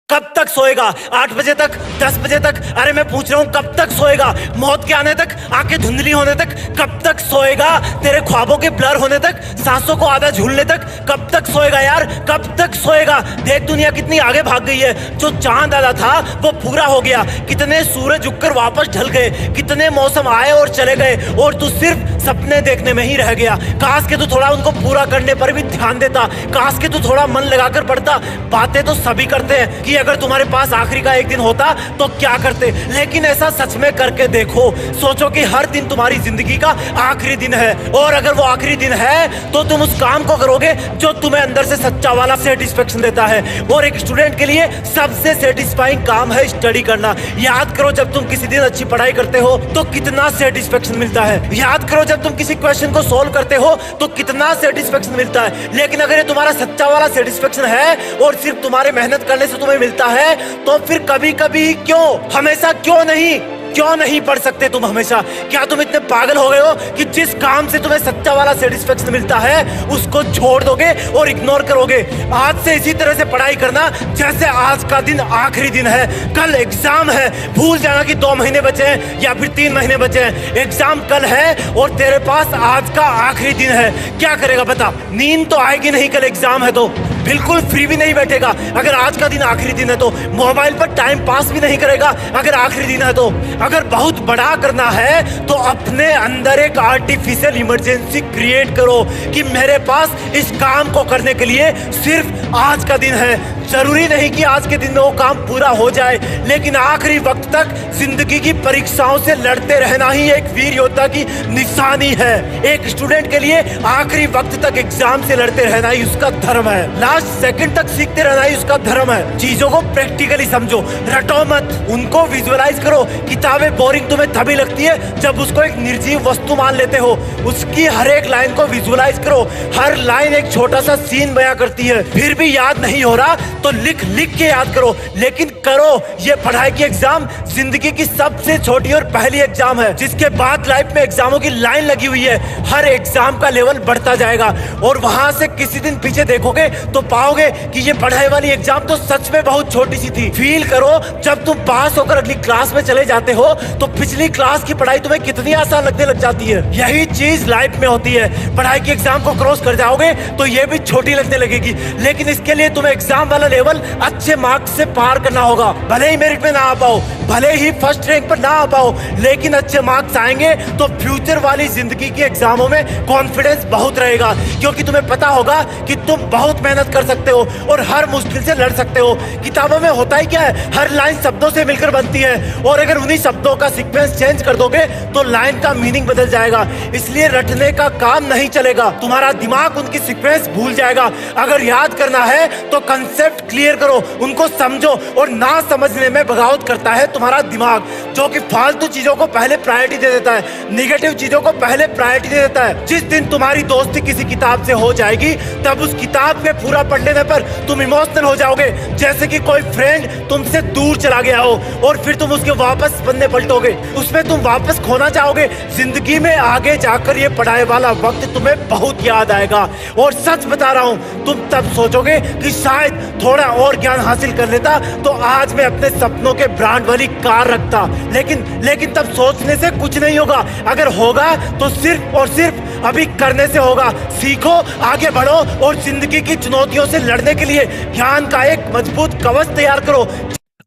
कब तक सोएगा? 8 बजे तक, 10 बजे तक? अरे मैं पूछ रहा हूँ कब तक सोएगा? मौत के आने तक, आंखें धुंधली होने तक कब तक सोएगा? तेरे ख्वाबों के ब्लर होने तक, सांसों को आधा झूलने तक कब तक सोएगा यार? कब तक सोएगा? देख दुनिया कितनी आगे भाग गई है। जो चांद आधा था वो पूरा हो गया, कितने सूरज उगकर वापस ढल गए, कितने मौसम आए और चले गए, और तू सिर्फ सपने देखने में ही रह गया। काश के तू थोड़ा उनको पूरा करने पर भी ध्यान देता, काश के तू थोड़ा मन लगाकर पढ़ता। बातें तो सभी करते हैं कि अगर तुम्हारे पास आखिरी का एक दिन होता तो क्या करते, लेकिन ऐसा सच में करके देखो। सोचो कि हर दिन तुम्हारी जिंदगी का आखिरी दिन है, और अगर वो आखिरी दिन है तो तुम उस काम को करोगे जो तुम्हें अंदर से सच्चा वाला सेटिस्फेक्शन देता है। और एक स्टूडेंट के लिए सबसे सेटिस्फाइंग काम है स्टडी करना। याद करो जब तुम किसी दिन अच्छी पढ़ाई करते हो तो कितना सेटिस्फेक्शन मिलता है। याद करो जब तुम किसी क्वेश्चन को सोल्व करते हो तो कितना सेटिस्फेक्शन मिलता है। लेकिन अगर ये तुम्हारा सच्चा वाला सेटिस्फेक्शन है और सिर्फ तुम्हारे मेहनत करने से तुम्हें मिलता है, तो फिर कभी कभी क्यों, हमेशा क्यों नहीं पढ़ सकते तुम हमेशा? क्या तुम इतने पागल हो गए हो कि जिस काम से तुम्हें सच्चा वाला सेटिस्फेक्शन मिलता है उसको छोड़ दोगे और इग्नोर करोगे? आज से इसी तरह से पढ़ाई करना जैसे आज का दिन आखिरी दिन है, कल एग्जाम है। भूल जाना कि 2 महीने बचे हैं या फिर 3 महीने बचे हैं। एग्जाम कल है और तेरे पास आज का आखिरी दिन है। क्या करेगा बता? नींद तो आएगी नहीं, कल एग्जाम है तो बिल्कुल फ्री भी नहीं बैठेगा। अगर आज का दिन आखिरी दिन है तो मोबाइल पर टाइम पास भी नहीं करेगा। अगर आखिरी दिन है तो अगर बहुत बड़ा करना है तो अपने अंदर एक आर्टिफिशियल इमरजेंसी क्रिएट करो कि मेरे पास इस काम को करने के लिए सिर्फ आज का दिन है। जरूरी नहीं कि आज के दिन में वो काम पूरा हो जाए, लेकिन आखिरी वक्त तक जिंदगी की परीक्षाओं से लड़ते रहना ही एक वीर योद्धा की निशानी है। एक स्टूडेंट के लिए आखिरी वक्त तक एग्जाम से लड़ते रहना ही उसका धर्म है। लास्ट सेकंड तक सीखते रहना ही उसका धर्म है। चीजों को प्रैक्टिकली समझो, रटो मत, उनको विजुअलाइज करो। किताबें बोरिंग तुम्हें तभी लगती है जब उसको एक निर्जीव वस्तु मान लेते हो। उसकी हर एक लाइन को विजुअलाइज करो, हर लाइन एक छोटा सा सीन बयां करती है। फिर भी याद नहीं हो रहा तो लिख लिख के याद करो, लेकिन करो। ये पढ़ाई की एग्जाम जिंदगी की सबसे छोटी और पहली एग्जाम है, जिसके बाद लाइफ में एग्जामों की लाइन लगी हुई है। हर एग्जाम का लेवल बढ़ता जाएगा और वहां से किसी दिन पीछे देखोगे तो पाओगे कि ये पढ़ाई वाली एग्जाम तो सच में बहुत छोटी सी थी। फील करो जब तुम पास होकर अगली क्लास में चले जाते हो तो पिछली क्लास की पढ़ाई तुम्हें कितनी आसान लगने लग जाती है। यही चीज लाइफ में होती है। पढ़ाई की एग्जाम को क्रॉस कर जाओगे तो ये भी छोटी लगने लगेगी, लेकिन इसके लिए तुम्हें एग्जाम वाला लेवल अच्छे मार्क्स से पार करना होगा। भले ही मेरिट में ना आ पाओ, भले ही फर्स्ट रैंक पर ना आ पाओ, लेकिन अच्छे मार्क्स आएंगे तो फ्यूचर वाली जिंदगी की एग्जामों में कॉन्फिडेंस बहुत रहेगा, क्योंकि तुम्हें पता होगा कि तुम बहुत मेहनत कर सकते हो और हर मुश्किल से लड़ सकते हो। किताबों में होता ही क्या है, हर लाइन शब्दों से मिलकर बनती है, और अगर उन्हीं शब्दों का सीक्वेंस चेंज कर दोगे तो लाइन का मीनिंग बदल जाएगा। इसलिए रटने का काम नहीं चलेगा, तुम्हारा दिमाग उनकी सीक्वेंस भूल जाएगा। अगर याद करना है तो कंसेप्ट क्लियर करो, उनको समझो, और ना समझने में बगावत करता है तुम्हारा दिमाग, जो कि फालतू चीजों को पहले प्रायोरिटी दे देता है, नेगेटिव चीजों को पहले प्रायोरिटी दे देता है। जिस दिन तुम्हारी दोस्ती किसी किताब से हो जाएगी तब उस किताब के पूरा पढ़ लेने पर तुम इमोशनल हो जाओगे, जैसे कि कोई फ्रेंड तुमसे दूर चला गया हो और फिर तुम उसके वापस पन्ने पलटोगे, उसमें तुम वापस खोना चाहोगे। जिंदगी में आगे जाकर ये पढ़ाई वाला वक्त तुम्हें बहुत याद आएगा, और सच बता रहा हूँ तुम तब सोचोगे कि शायद थोड़ा और ज्ञान हासिल कर लेता तो आज मैं अपने सपनों के ब्रांड वाली कार रखता। लेकिन तब सोचने से कुछ नहीं होगा, अगर होगा तो सिर्फ और सिर्फ अभी करने से होगा। सीखो, आगे बढ़ो और जिंदगी की चुनौतियों से लड़ने के लिए ज्ञान का एक मजबूत कवच तैयार करो।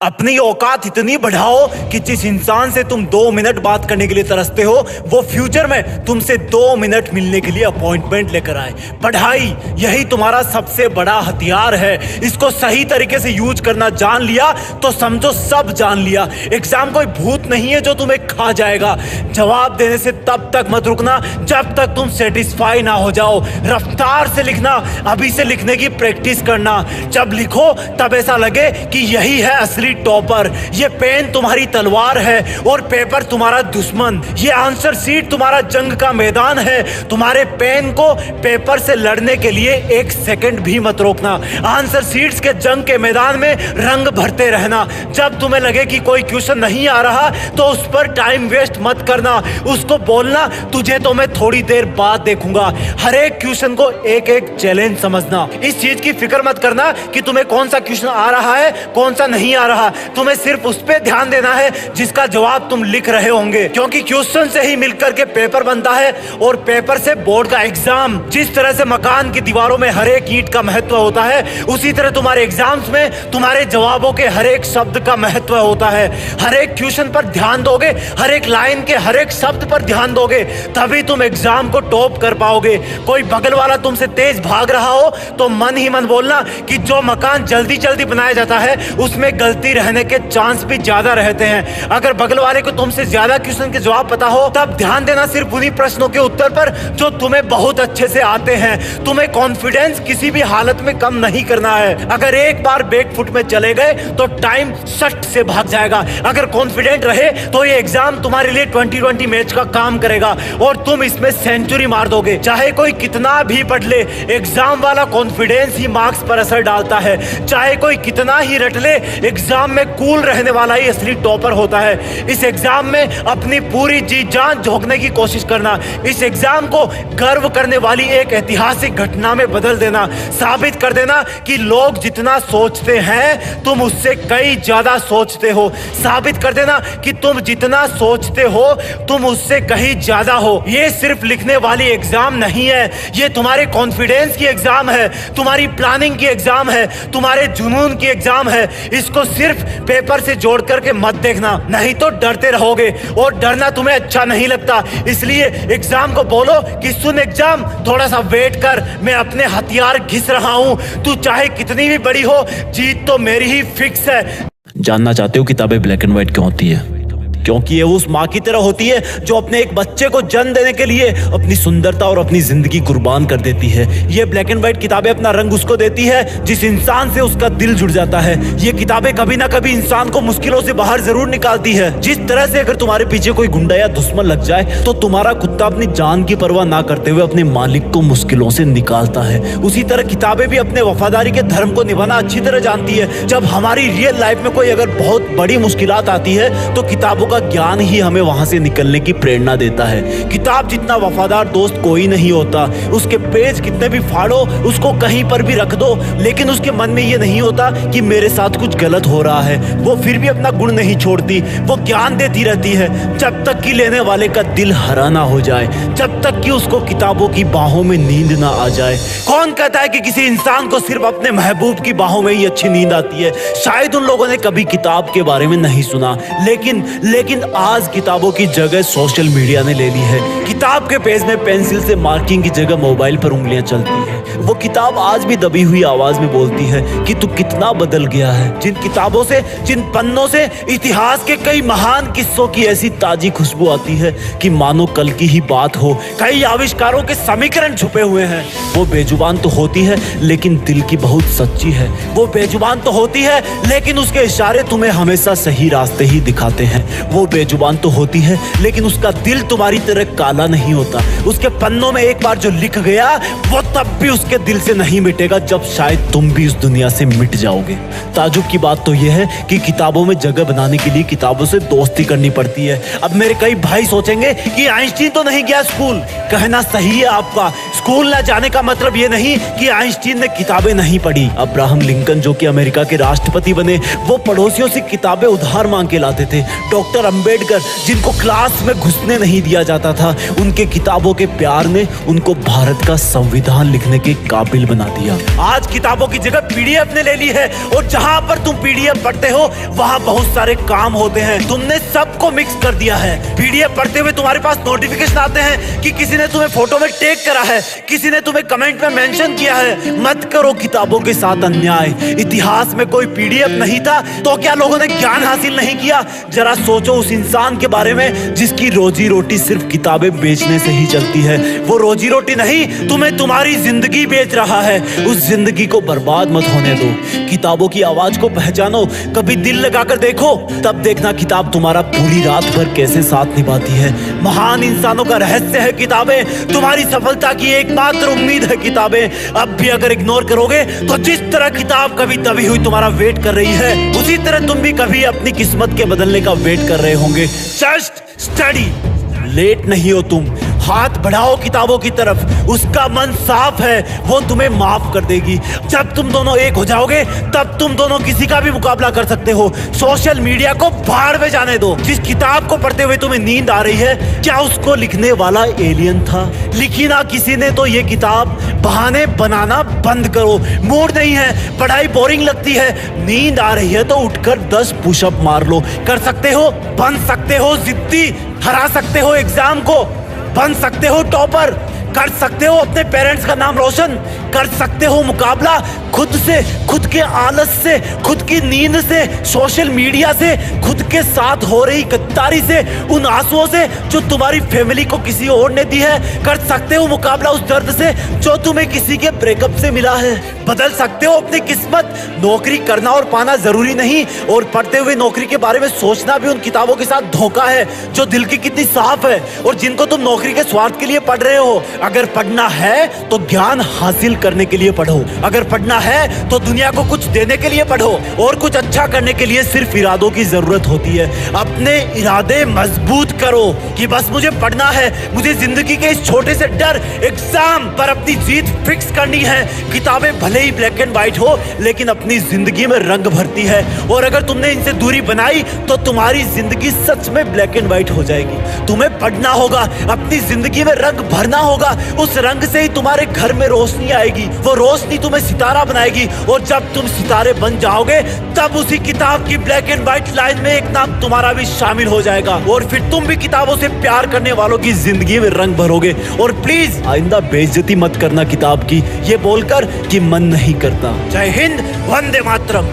अपनी औकात इतनी बढ़ाओ कि जिस इंसान से तुम 2 मिनट बात करने के लिए तरसते हो वो फ्यूचर में तुमसे 2 मिनट मिलने के लिए अपॉइंटमेंट लेकर आए। पढ़ाई यही तुम्हारा सबसे बड़ा हथियार है। इसको सही तरीके से यूज करना जान लिया तो समझो सब जान लिया। एग्जाम कोई भूत नहीं है जो तुम्हें खा जाएगा। जवाब देने से तब तक मत रुकना जब तक तुम सेटिस्फाई ना हो जाओ। रफ्तार से लिखना, अभी से लिखने की प्रैक्टिस करना। जब लिखो तब ऐसा लगे कि यही है असली असली टॉपर। ये पेन तुम्हारी तलवार है और पेपर तुम्हारा दुश्मन। ये आंसर शीट तुम्हारा जंग का मैदान है। तुम्हारे पेन को पेपर से लड़ने के लिए एक सेकंड भी मत रोकना। आंसर शीट्स के जंग के मैदान में रंग भरते रहना। जब तुम्हें लगे कि कोई क्वेश्चन नहीं आ रहा तो उस पर टाइम वेस्ट मत करना। उसको बोलना तुझे तो मैं थोड़ी देर बाद देखूंगा। हर एक क्वेश्चन को एक एक चैलेंज समझना। इस चीज की फिक्र मत करना कि तुम्हें कौन सा क्वेश्चन आ रहा है कौन सा नहीं आ रहा। तुम्हें सिर्फ उस पे ध्यान देना है जिसका जवाब तुम लिख रहे होंगे, क्योंकि क्वेश्चन से ही मिलकर के पेपर बनता है और पेपर से बोर्ड का एग्जाम। जिस तरह से मकान की दीवारों में हर एक ईंट का महत्व होता है, उसी तरह तुम्हारे एग्जाम्स में तुम्हारे जवाबों के हर एक शब्द का महत्व होता है। हर एक क्वेश्चन पर ध्यान दोगे, हर एक लाइन के हर एक शब्द पर ध्यान दोगे, तभी तुम एग्जाम को टॉप कर पाओगे। कोई बगल वाला तुमसे तेज भाग रहा हो तो मन ही मन बोलना कि जो मकान जल्दी जल्दी बनाया जाता है उसमें गलती रहने के चांस भी ज्यादा रहते हैं। अगर बगल वाले को तुमसे ज्यादा क्वेश्चन के जवाब पता हो तब ध्यान देना सिर्फ उन्हीं प्रश्नों के उत्तर पर जो तुम्हें बहुत अच्छे से आते हैं। तुम्हें कॉन्फिडेंस किसी भी हालत में कम नहीं करना है। अगर एक बार बैकफुट में चले गए तो टाइम सट से भाग जाएगा। अगर कॉन्फिडेंट रहे तो ये एग्जाम तुम्हारे लिए 2020 मैच का काम करेगा और तुम इसमें सेंचुरी मार दोगे। चाहे कोई कितना भी पढ़ ले, एग्जाम वाला कॉन्फिडेंस ही मार्क्स पर असर डालता है। चाहे कोई कितना ही रट ले, एग्जाम में कूल रहने वाला ही असली टॉपर होता है। इस एग्जाम में अपनी पूरी जी जान झोंकने की कोशिश करना। इस एग्जाम को गर्व करने वाली एक ऐतिहासिक घटना में बदल देना। साबित कर देना कि लोग जितना सोचते हैं तुम उससे कई ज्यादा सोचते हो। साबित कर देना कि तुम जितना सोचते हो तुम उससे कहीं ज्यादा हो। ये सिर्फ लिखने वाली एग्जाम नहीं है, ये तुम्हारे कॉन्फिडेंस की एग्जाम है, तुम्हारी प्लानिंग की एग्जाम है, तुम्हारे जुनून की एग्जाम है। इसको सिर्फ पेपर से जोड़ करके मत देखना, नहीं तो डरते रहोगे और डरना तुम्हें अच्छा नहीं लगता। इसलिए एग्जाम को बोलो कि सुन एग्जाम, थोड़ा सा वेट कर, मैं अपने हथियार घिस रहा हूं। तू चाहे कितनी भी बड़ी हो, जीत तो मेरी ही फिक्स है। जानना चाहते हो किताबें ब्लैक एंड व्हाइट क्यों होती है? क्योंकि ये उस माँ की तरह होती है जो अपने एक बच्चे को जन्म देने के लिए अपनी सुंदरता और अपनी जिंदगी कुर्बान कर देती है। ये ब्लैक एंड व्हाइट किताबें अपना रंग उसको देती है जिस इंसान से उसका दिल जुड़ जाता है। ये किताबें कभी ना कभी इंसान को मुश्किलों से बाहर जरूर निकालती है। जिस तरह से अगर तुम्हारे पीछे कोई गुंडा या दुश्मन लग जाए तो तुम्हारा कुत्ता अपनी जान की परवाह ना करते हुए अपने मालिक को मुश्किलों से निकालता है, उसी तरह किताबें भी अपने वफादारी के धर्म को निभाना अच्छी तरह जानती है। जब हमारी रियल लाइफ में कोई अगर बहुत बड़ी मुश्किलात आती है तो किताबों का ज्ञान ही हमें वहां से निकलने की प्रेरणा देता है। किताब जितना वफादार दोस्त कोई नहीं होता। उसके पेज कितने भी फाड़ो, उसको कहीं पर भी रख दो, लेकिन उसके मन में ये नहीं होता कि मेरे साथ कुछ गलत हो रहा है। वो फिर भी अपना गुण नहीं छोड़ती, वो ज्ञान देती रहती है जब तक कि लेने वाले का दिल हरा ना हो जाए, जब तक कि उसको किताबों की बाहों में नींद ना आ जाए। कौन कहता है कि किसी इंसान को सिर्फ अपने महबूब की बाहों में ही अच्छी नींद आती है? शायद उन लोगों ने कभी किताब के बारे में नहीं सुना, लेकिन आज किताबों की जगह सोशल मीडिया ने ले ली है। किताब के पेज में पेंसिल से मार्किंग की जगह मोबाइल पर उंगलियां चलती हैं। वो किताब आज भी दबी हुई आवाज में बोलती है कि तू कितना बदल गया है। जिन किताबों से, जिन पन्नों से इतिहास के कई महान किस्सों की ऐसी ताजी खुशबू आती है कि मानो कल की ही बात हो। कई आविष्कारों के समीकरण छुपे हुए हैं। वो बेजुबान तो होती है लेकिन दिल की बहुत सच्ची है। वो बेजुबान तो होती है लेकिन उसके इशारे तुम्हें हमेशा सही रास्ते ही दिखाते हैं। वो बेजुबान तो होती है लेकिन उसका दिल तुम्हारी तरह काला नहीं होता। उसके पन्नों में एक बार जो लिख गया वो तब भी उसके दिल से नहीं मिटेगा जब शायद तुम भी उस दुनिया से मिट जाओगे। ताजुब की बात तो यह है कि किताबों में जगह बनाने के लिए किताबों से दोस्ती करनी पड़ती है। अब मेरे कई भाई सोचेंगे कि आइंस्टीन तो नहीं गया स्कूल। कहना सही है आपका, स्कूल ना जाने का मतलब ये नहीं कि आइंस्टीन ने किताबें नहीं पढ़ी। अब्राहम लिंकन जो कि अमेरिका के राष्ट्रपति बने, वो पड़ोसियों से किताबें उधार मांग के लाते थे। डॉक्टर अंबेडकर जिनको क्लास में घुसने नहीं दिया जाता था, उनके किताबों के प्यार ने उनको भारत का संविधान लिखने के काबिल बना दिया। आज किताबों की जगह पीडीएफ ने ले ली है और जहां पर तुम पीडीएफ पढ़ते हो वहां बहुत सारे काम होते हैं। तुमने सबको मिक्स कर दिया है। पीडीएफ पढ़ते हुए तुम्हारे पास नोटिफिकेशन आते हैं कि किसी ने तुम्हें फोटो में टैग करा है, किसी ने तुम्हें कमेंट में मेंशन किया है मत करो किताबों के साथ अन्याय। इतिहास में कोई पीडीएफ नहीं था तो क्या लोगों ने ज्ञान हासिल नहीं किया? जरा सोचो उस इंसान के बारे में जिसकी रोजी रोटी सिर्फ किताबें बेचने से ही चलती है। वो रोजी रोटी नहीं, तुम्हें तुम्हारी जिंदगी बेच रहा है। उस जिंदगी को बर्बाद मत होने दो। किताबों की आवाज को पहचानो, कभी दिल लगाकर देखो, तब देखना किताब तुम्हारा पूरी रात भर कैसे साथ निभाती है। महान इंसानों का रहस्य है किताबें। तुम्हारी सफलता की एकमात्र उम्मीद है किताबें। अब भी अगर इग्नोर करोगे तो जिस तरह किताब कभी दबी हुई तुम्हारा वेट कर रही है, उसी तरह तुम भी कभी अपनी किस्मत के बदलने का वेट कर रहे होंगे। Just study. लेट नहीं हो तुम, हाथ बढ़ाओ किताबों की तरफ। उसका मन साफ है, वो तुम्हें माफ कर देगी। जब तुम दोनों एक हो जाओगे तब तुम दोनों किसी का भी मुकाबला कर सकते हो। सोशल मीडिया को भाड़ में जाने दो। जिस किताब को पढ़ते हुए तुम्हें नींद आ रही है, क्या उसको लिखने वाला एलियन था? लिखी ना किसी ने तो ये किताब। बहाने बनाना बंद करो। मूड नहीं है, पढ़ाई बोरिंग लगती है, नींद आ रही है तो उठकर 10 पुशअप मार लो। कर सकते हो, बन सकते हो जिद्दी, हरा सकते हो एग्जाम को, बन सकते हो टॉपर, कर सकते हो अपने पेरेंट्स का नाम रोशन, कर सकते हो मुकाबला खुद से, खुद के आलस से, खुद की नींद से, सोशल मीडिया से, खुद के साथ हो रही गद्दारी से, उन आंसुओं से जो तुम्हारी फैमिली को किसी और ने दी है। कर सकते हो मुकाबला उस दर्द से जो तुम्हें किसी के ब्रेकअप से मिला है। बदल सकते हो अपनी किस्मत। नौकरी करना और पाना जरूरी नहीं, और पढ़ते हुए नौकरी के बारे में सोचना भी उन किताबों के साथ धोखा है जो दिल की कितनी साफ है और जिनको तुम नौकरी के स्वार्थ के लिए पढ़ रहे हो। अगर पढ़ना है तो ज्ञान हासिल करने के लिए पढ़ो। अगर पढ़ना है तो दुनिया को कुछ देने के लिए पढ़ो, और कुछ अच्छा करने के लिए सिर्फ इरादों की जरूरत होती है। अपने इरादे मजबूत करो कि बस मुझे पढ़ना है, मुझे जिंदगी के इस छोटे से डर एग्जाम पर अपनी जीत फिक्स करनी है। किताबें भले ही ब्लैक एंड व्हाइट हो, लेकिन अपनी जिंदगी में रंग भरती है, और अगर तुमने इनसे दूरी बनाई तो तुम्हारी जिंदगी सच में ब्लैक एंड व्हाइट हो जाएगी। तुम्हें पढ़ना होगा, अपनी जिंदगी में रंग भरना होगा। उस रंग से ही तुम्हारे घर में रोशनी आएगी, वो रोशनी तुम्हें सितारा बनाएगी, और जब तुम सितारे बन जाओगे तब उसी किताब की ब्लैक एंड व्हाइट लाइन में एक नाम तुम्हारा भी शामिल हो जाएगा, और फिर तुम भी किताबों से प्यार करने वालों की जिंदगी में रंग भरोगे। और प्लीज आइंदा बेइज्जती मत करना किताब की, ये बोलकर कि मन नहीं करता। जय हिंद, वंदे मातरम।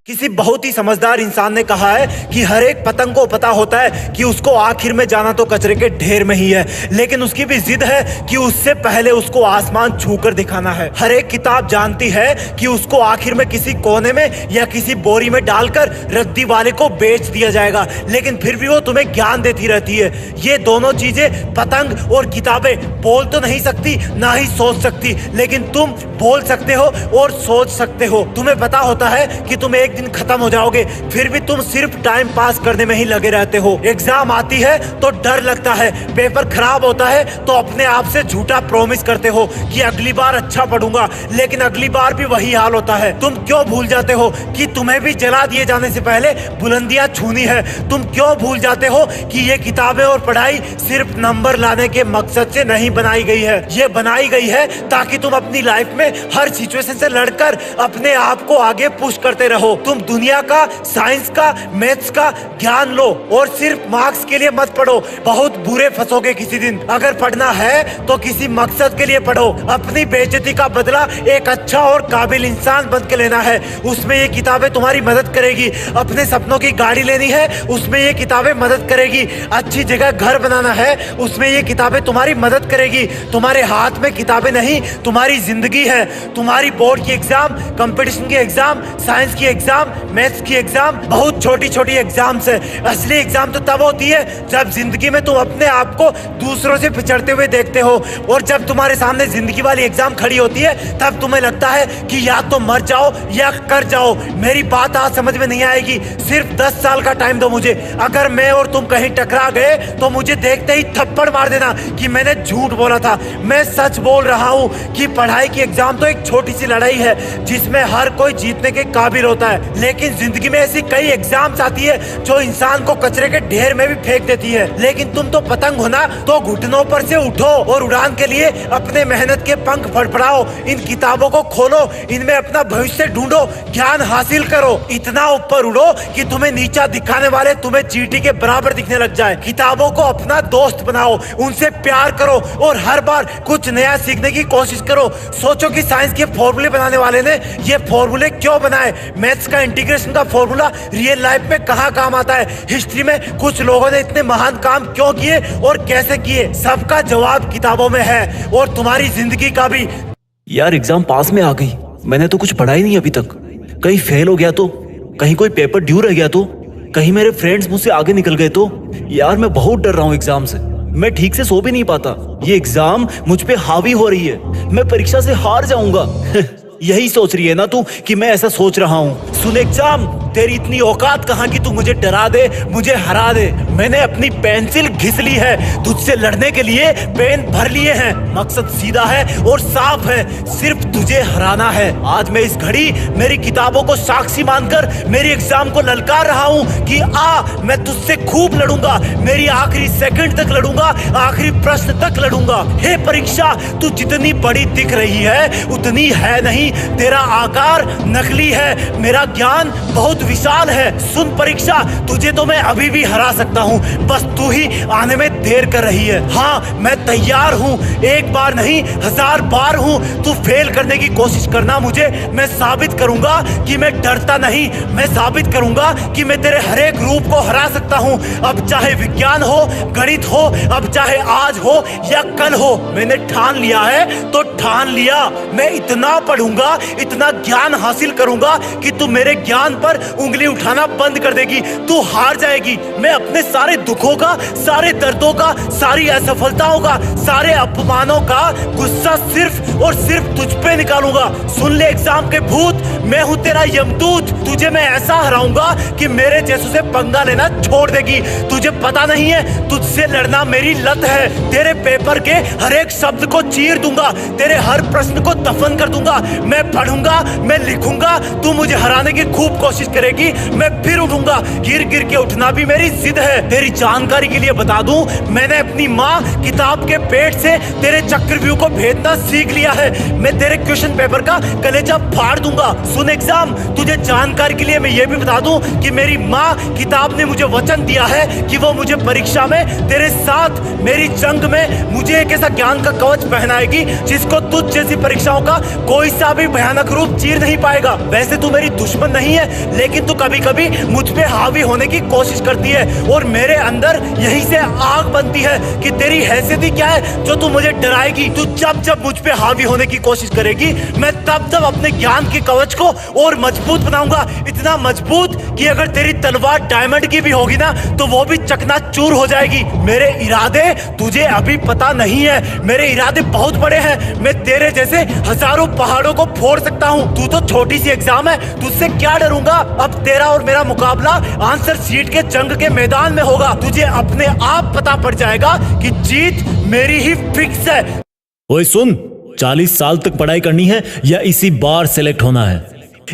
किसी बहुत ही समझदार इंसान ने कहा है कि हर एक पतंग को पता होता है कि उसको आखिर में जाना तो कचरे के ढेर में ही है, लेकिन उसकी भी जिद है कि उससे पहले उसको आसमान छूकर दिखाना है। हर एक किताब जानती है कि उसको आखिर में किसी कोने में या किसी बोरी में डालकर रद्दी वाले को बेच दिया जाएगा, लेकिन फिर भी वो तुम्हें ज्ञान देती रहती है। ये दोनों चीजें, पतंग और किताबें, बोल तो नहीं सकती ना ही सोच सकती, लेकिन तुम बोल सकते हो और सोच सकते हो। तुम्हें पता होता है कि तुम एक दिन खत्म हो जाओगे, फिर भी तुम सिर्फ टाइम पास करने में ही लगे रहते हो। एग्जाम आती है तो डर लगता है, पेपर खराब होता है तो अपने आप से झूठा प्रॉमिस करते हो कि अगली बार अच्छा पढ़ूंगा, लेकिन अगली बार भी वही हाल होता है। तुम क्यों भूल जाते हो कि तुम्हें भी जला दिए जाने से पहले बुलंदियां छूनी है? तुम क्यों भूल जाते हो कि ये किताबें और पढ़ाई सिर्फ नंबर लाने के मकसद से नहीं बनाई गई है? ये बनाई गई है ताकि तुम अपनी लाइफ में हर सिचुएशन से लड़कर अपने आप को आगे पुश करते रहो। तुम दुनिया का, साइंस का, मैथ्स का ज्ञान लो और सिर्फ मार्क्स के लिए मत पढ़ो, बहुत बुरे फंसोगे किसी दिन। अगर पढ़ना है तो किसी मकसद के लिए पढ़ो। अपनी बेइज्जती का बदला एक अच्छा और काबिल इंसान बन के लेना है, उसमें ये किताबें तुम्हारी मदद करेगी। अपने सपनों की गाड़ी लेनी है, उसमें ये किताबें मदद करेगी। अच्छी जगह घर बनाना है, उसमें ये किताबें तुम्हारी मदद करेगी। तुम्हारे हाथ में किताबें नहीं, तुम्हारी जिंदगी है। तुम्हारी बोर्ड की एग्जाम, कंपटीशन की एग्जाम, साइंस की एग्जाम, मैथ्स की एग्जाम बहुत छोटी छोटी एग्जाम्स है। असली एग्जाम तो तब होती है जब जिंदगी में तुम अपने आप को दूसरों से पिछड़ते हुए देखते हो, और जब तुम्हारे सामने जिंदगी वाली एग्जाम खड़ी होती है तब तुम्हें लगता है कि या तो मर जाओ या कर जाओ। मेरी बात आज समझ में नहीं आएगी, सिर्फ 10 साल का टाइम दो मुझे। अगर मैं और तुम कहीं टकरा गए तो मुझे देखते ही थप्पड़ मार देना कि मैंने झूठ बोला था। मैं सच बोल रहा हूँ कि पढ़ाई की एग्जाम तो एक छोटी सी लड़ाई है जिसमें हर कोई जीतने के काबिल होता है, लेकिन लेकिन जिंदगी में ऐसी कई एग्जाम्स आती है जो इंसान को कचरे के ढेर में भी फेंक देती है। लेकिन तुम तो पतंग हो ना, तो घुटनों पर से उठो और उड़ान के लिए अपने मेहनत के पंख फड़फड़ाओ। इन किताबों को खोलो, इनमें अपना भविष्य ढूंढो, ज्ञान हासिल करो, इतना ऊपर उड़ो कि तुम्हें नीचा दिखाने वाले तुम्हें चींटी के बराबर दिखने लग जाए। किताबों को अपना दोस्त बनाओ, उनसे प्यार करो और हर बार कुछ नया सीखने की कोशिश करो। सोचो कि साइंस के फॉर्मूले बनाने वाले ने ये फॉर्मूले क्यों बनाए, मैथ्स का इंटीग्रेशन का फॉर्मूला रियल लाइफ में कहाँ काम आता है, हिस्ट्री में कुछ लोगों ने इतने महान काम क्यों किए और कैसे किए, सबका जवाब किताबों में है और तुम्हारी जिंदगी का भी। यार एग्जाम पास में आ गई, मैंने तो कुछ पढ़ा ही नहीं अभी तक। कहीं फेल हो गया तो, कहीं कोई पेपर ड्यू रह गया तो, कहीं मेरे फ्रेंड्स मुझसे आगे निकल गए तो। यार मैं बहुत डर रहा हूँ एग्जाम से, मैं ठीक से सो भी नहीं पाता। ये एग्जाम मुझ पे हावी हो रही है, मैं परीक्षा से हार जाऊंगा। यही सोच रही है ना तू कि मैं ऐसा सोच रहा हूँ? सुन एग्जाम, तेरी इतनी औकात कहाँ कि तू मुझे डरा दे, मुझे हरा दे। मैंने अपनी पेंसिल घिस ली है, तुझसे लड़ने के लिए पेन भर लिए हैं। मकसद सीधा है और साफ है, सिर्फ तुझे हराना है। आज मैं इस घड़ी मेरी किताबों को साक्षी मानकर मेरी एग्जाम को ललकार रहा हूँ कि मैं तुझसे खूब लड़ूंगा, मेरी आखिरी सेकंड तक लड़ूंगा, आखिरी प्रश्न तक लड़ूंगा। हे परीक्षा, तू जितनी बड़ी दिख रही है उतनी है नहीं, तेरा आकार नकली है, मेरा ज्ञान बहुत विशाल है। सुन परीक्षा, तुझे तो मैं अभी भी हरा सकता हूँ, बस तू ही आने में देर कर रही है। हाँ, मैं तैयार हूँ, एक बार नहीं 1000 बार हूँ। तू फेल करने की कोशिश करना मुझे, मैं साबित करूंगा कि मैं डरता नहीं, मैं साबित करूंगा कि मैं तेरे हर एक रूप को हरा सकता हूँ। अब चाहे विज्ञान हो, गणित हो, अब चाहे आज हो या कल हो, मैंने ठान लिया है तो ठान लिया। मैं इतना पढ़ूंगा, इतना ज्ञान हासिल करूंगा कि तू मेरे ज्ञान पर उंगली उठाना बंद कर देगी, तू हार जाएगी। मैं अपने सारे दुखों का, सारे दर्दों का, सारी असफलताओं का, सारे अपमानों का गुस्सा सिर्फ और सिर्फ तुझ पे निकालूंगा। सुन ले एग्जाम के भूत, मैं हूं तेरा यमदूत, तुझे मैं ऐसा हराऊंगा कि मेरे जैसों से पंगा लेना छोड़ देगी। तुझे पता नहीं है, तुझसे लड़ना मेरी लत है। तेरे पेपर के हर एक शब्द को चीर दूंगा, तेरे हर प्रश्न को दफन कर दूंगा। मैं पढ़ूंगा, मैं लिखूंगा, तू मुझे हराने की खूब कोशिश करेगी, मैं फिर उठूंगा। गिर गिर के उठना भी मेरी जिद है। तेरी जानकारी के लिए बता दूं, मैंने अपनी माँ किताब के पेट से तेरे चक्रव्यूह को भेदना सीख लिया है। मैं तेरे क्वेश्चन पेपर का कलेजा फाड़ दूंगा। सुन एग्जाम, तुझे जानकारी के लिए मैं ये भी बता दूं कि मेरी माँ किताब ने मुझे वचन दिया है कि वो मुझे परीक्षा में तेरे साथ मेरी जंग में मुझे एक ऐसा ज्ञान का कवच पहनाएगी जिसको तुझ जैसी परीक्षाओं का कोई सा भी भयानक रूप चीर नहीं पाएगा। वैसे तू मेरी दुश्मन नहीं है, लेकिन तू कभी कभी मुझ पे हावी होने की कोशिश करती है और मेरे अंदर यहीं से आग बनती है कि तेरी हैसियत ही क्या है जो तू मुझे डराएगी। तू जब जब मुझ पे हावी होने की कोशिश करेगी, मैं तब तब अपने ज्ञान के कवच को और मजबूत बनाऊंगा, इतना मजबूत कि अगर तेरी तलवार डायमंड की भी होगी ना तो वो भी चकनाचूर हो जाएगी। मेरे इरादे तुझे अभी पता नहीं है, मेरे इरादे बहुत बड़े हैं। मैं तेरे जैसे हजारों पहाड़ों को फोड़ सकता हूँ। तू तो छोटी सी एग्जाम है, तुझसे क्या डरूंगा। अब तेरा और मेरा मुकाबला आंसर शीट के जंग के मैदान में होगा। तुझे अपने आप पता पड़ जाएगा कि जीत मेरी ही फिक्स है। ओए सुन, 40 साल तक पढ़ाई करनी है या इसी बार सेलेक्ट होना है?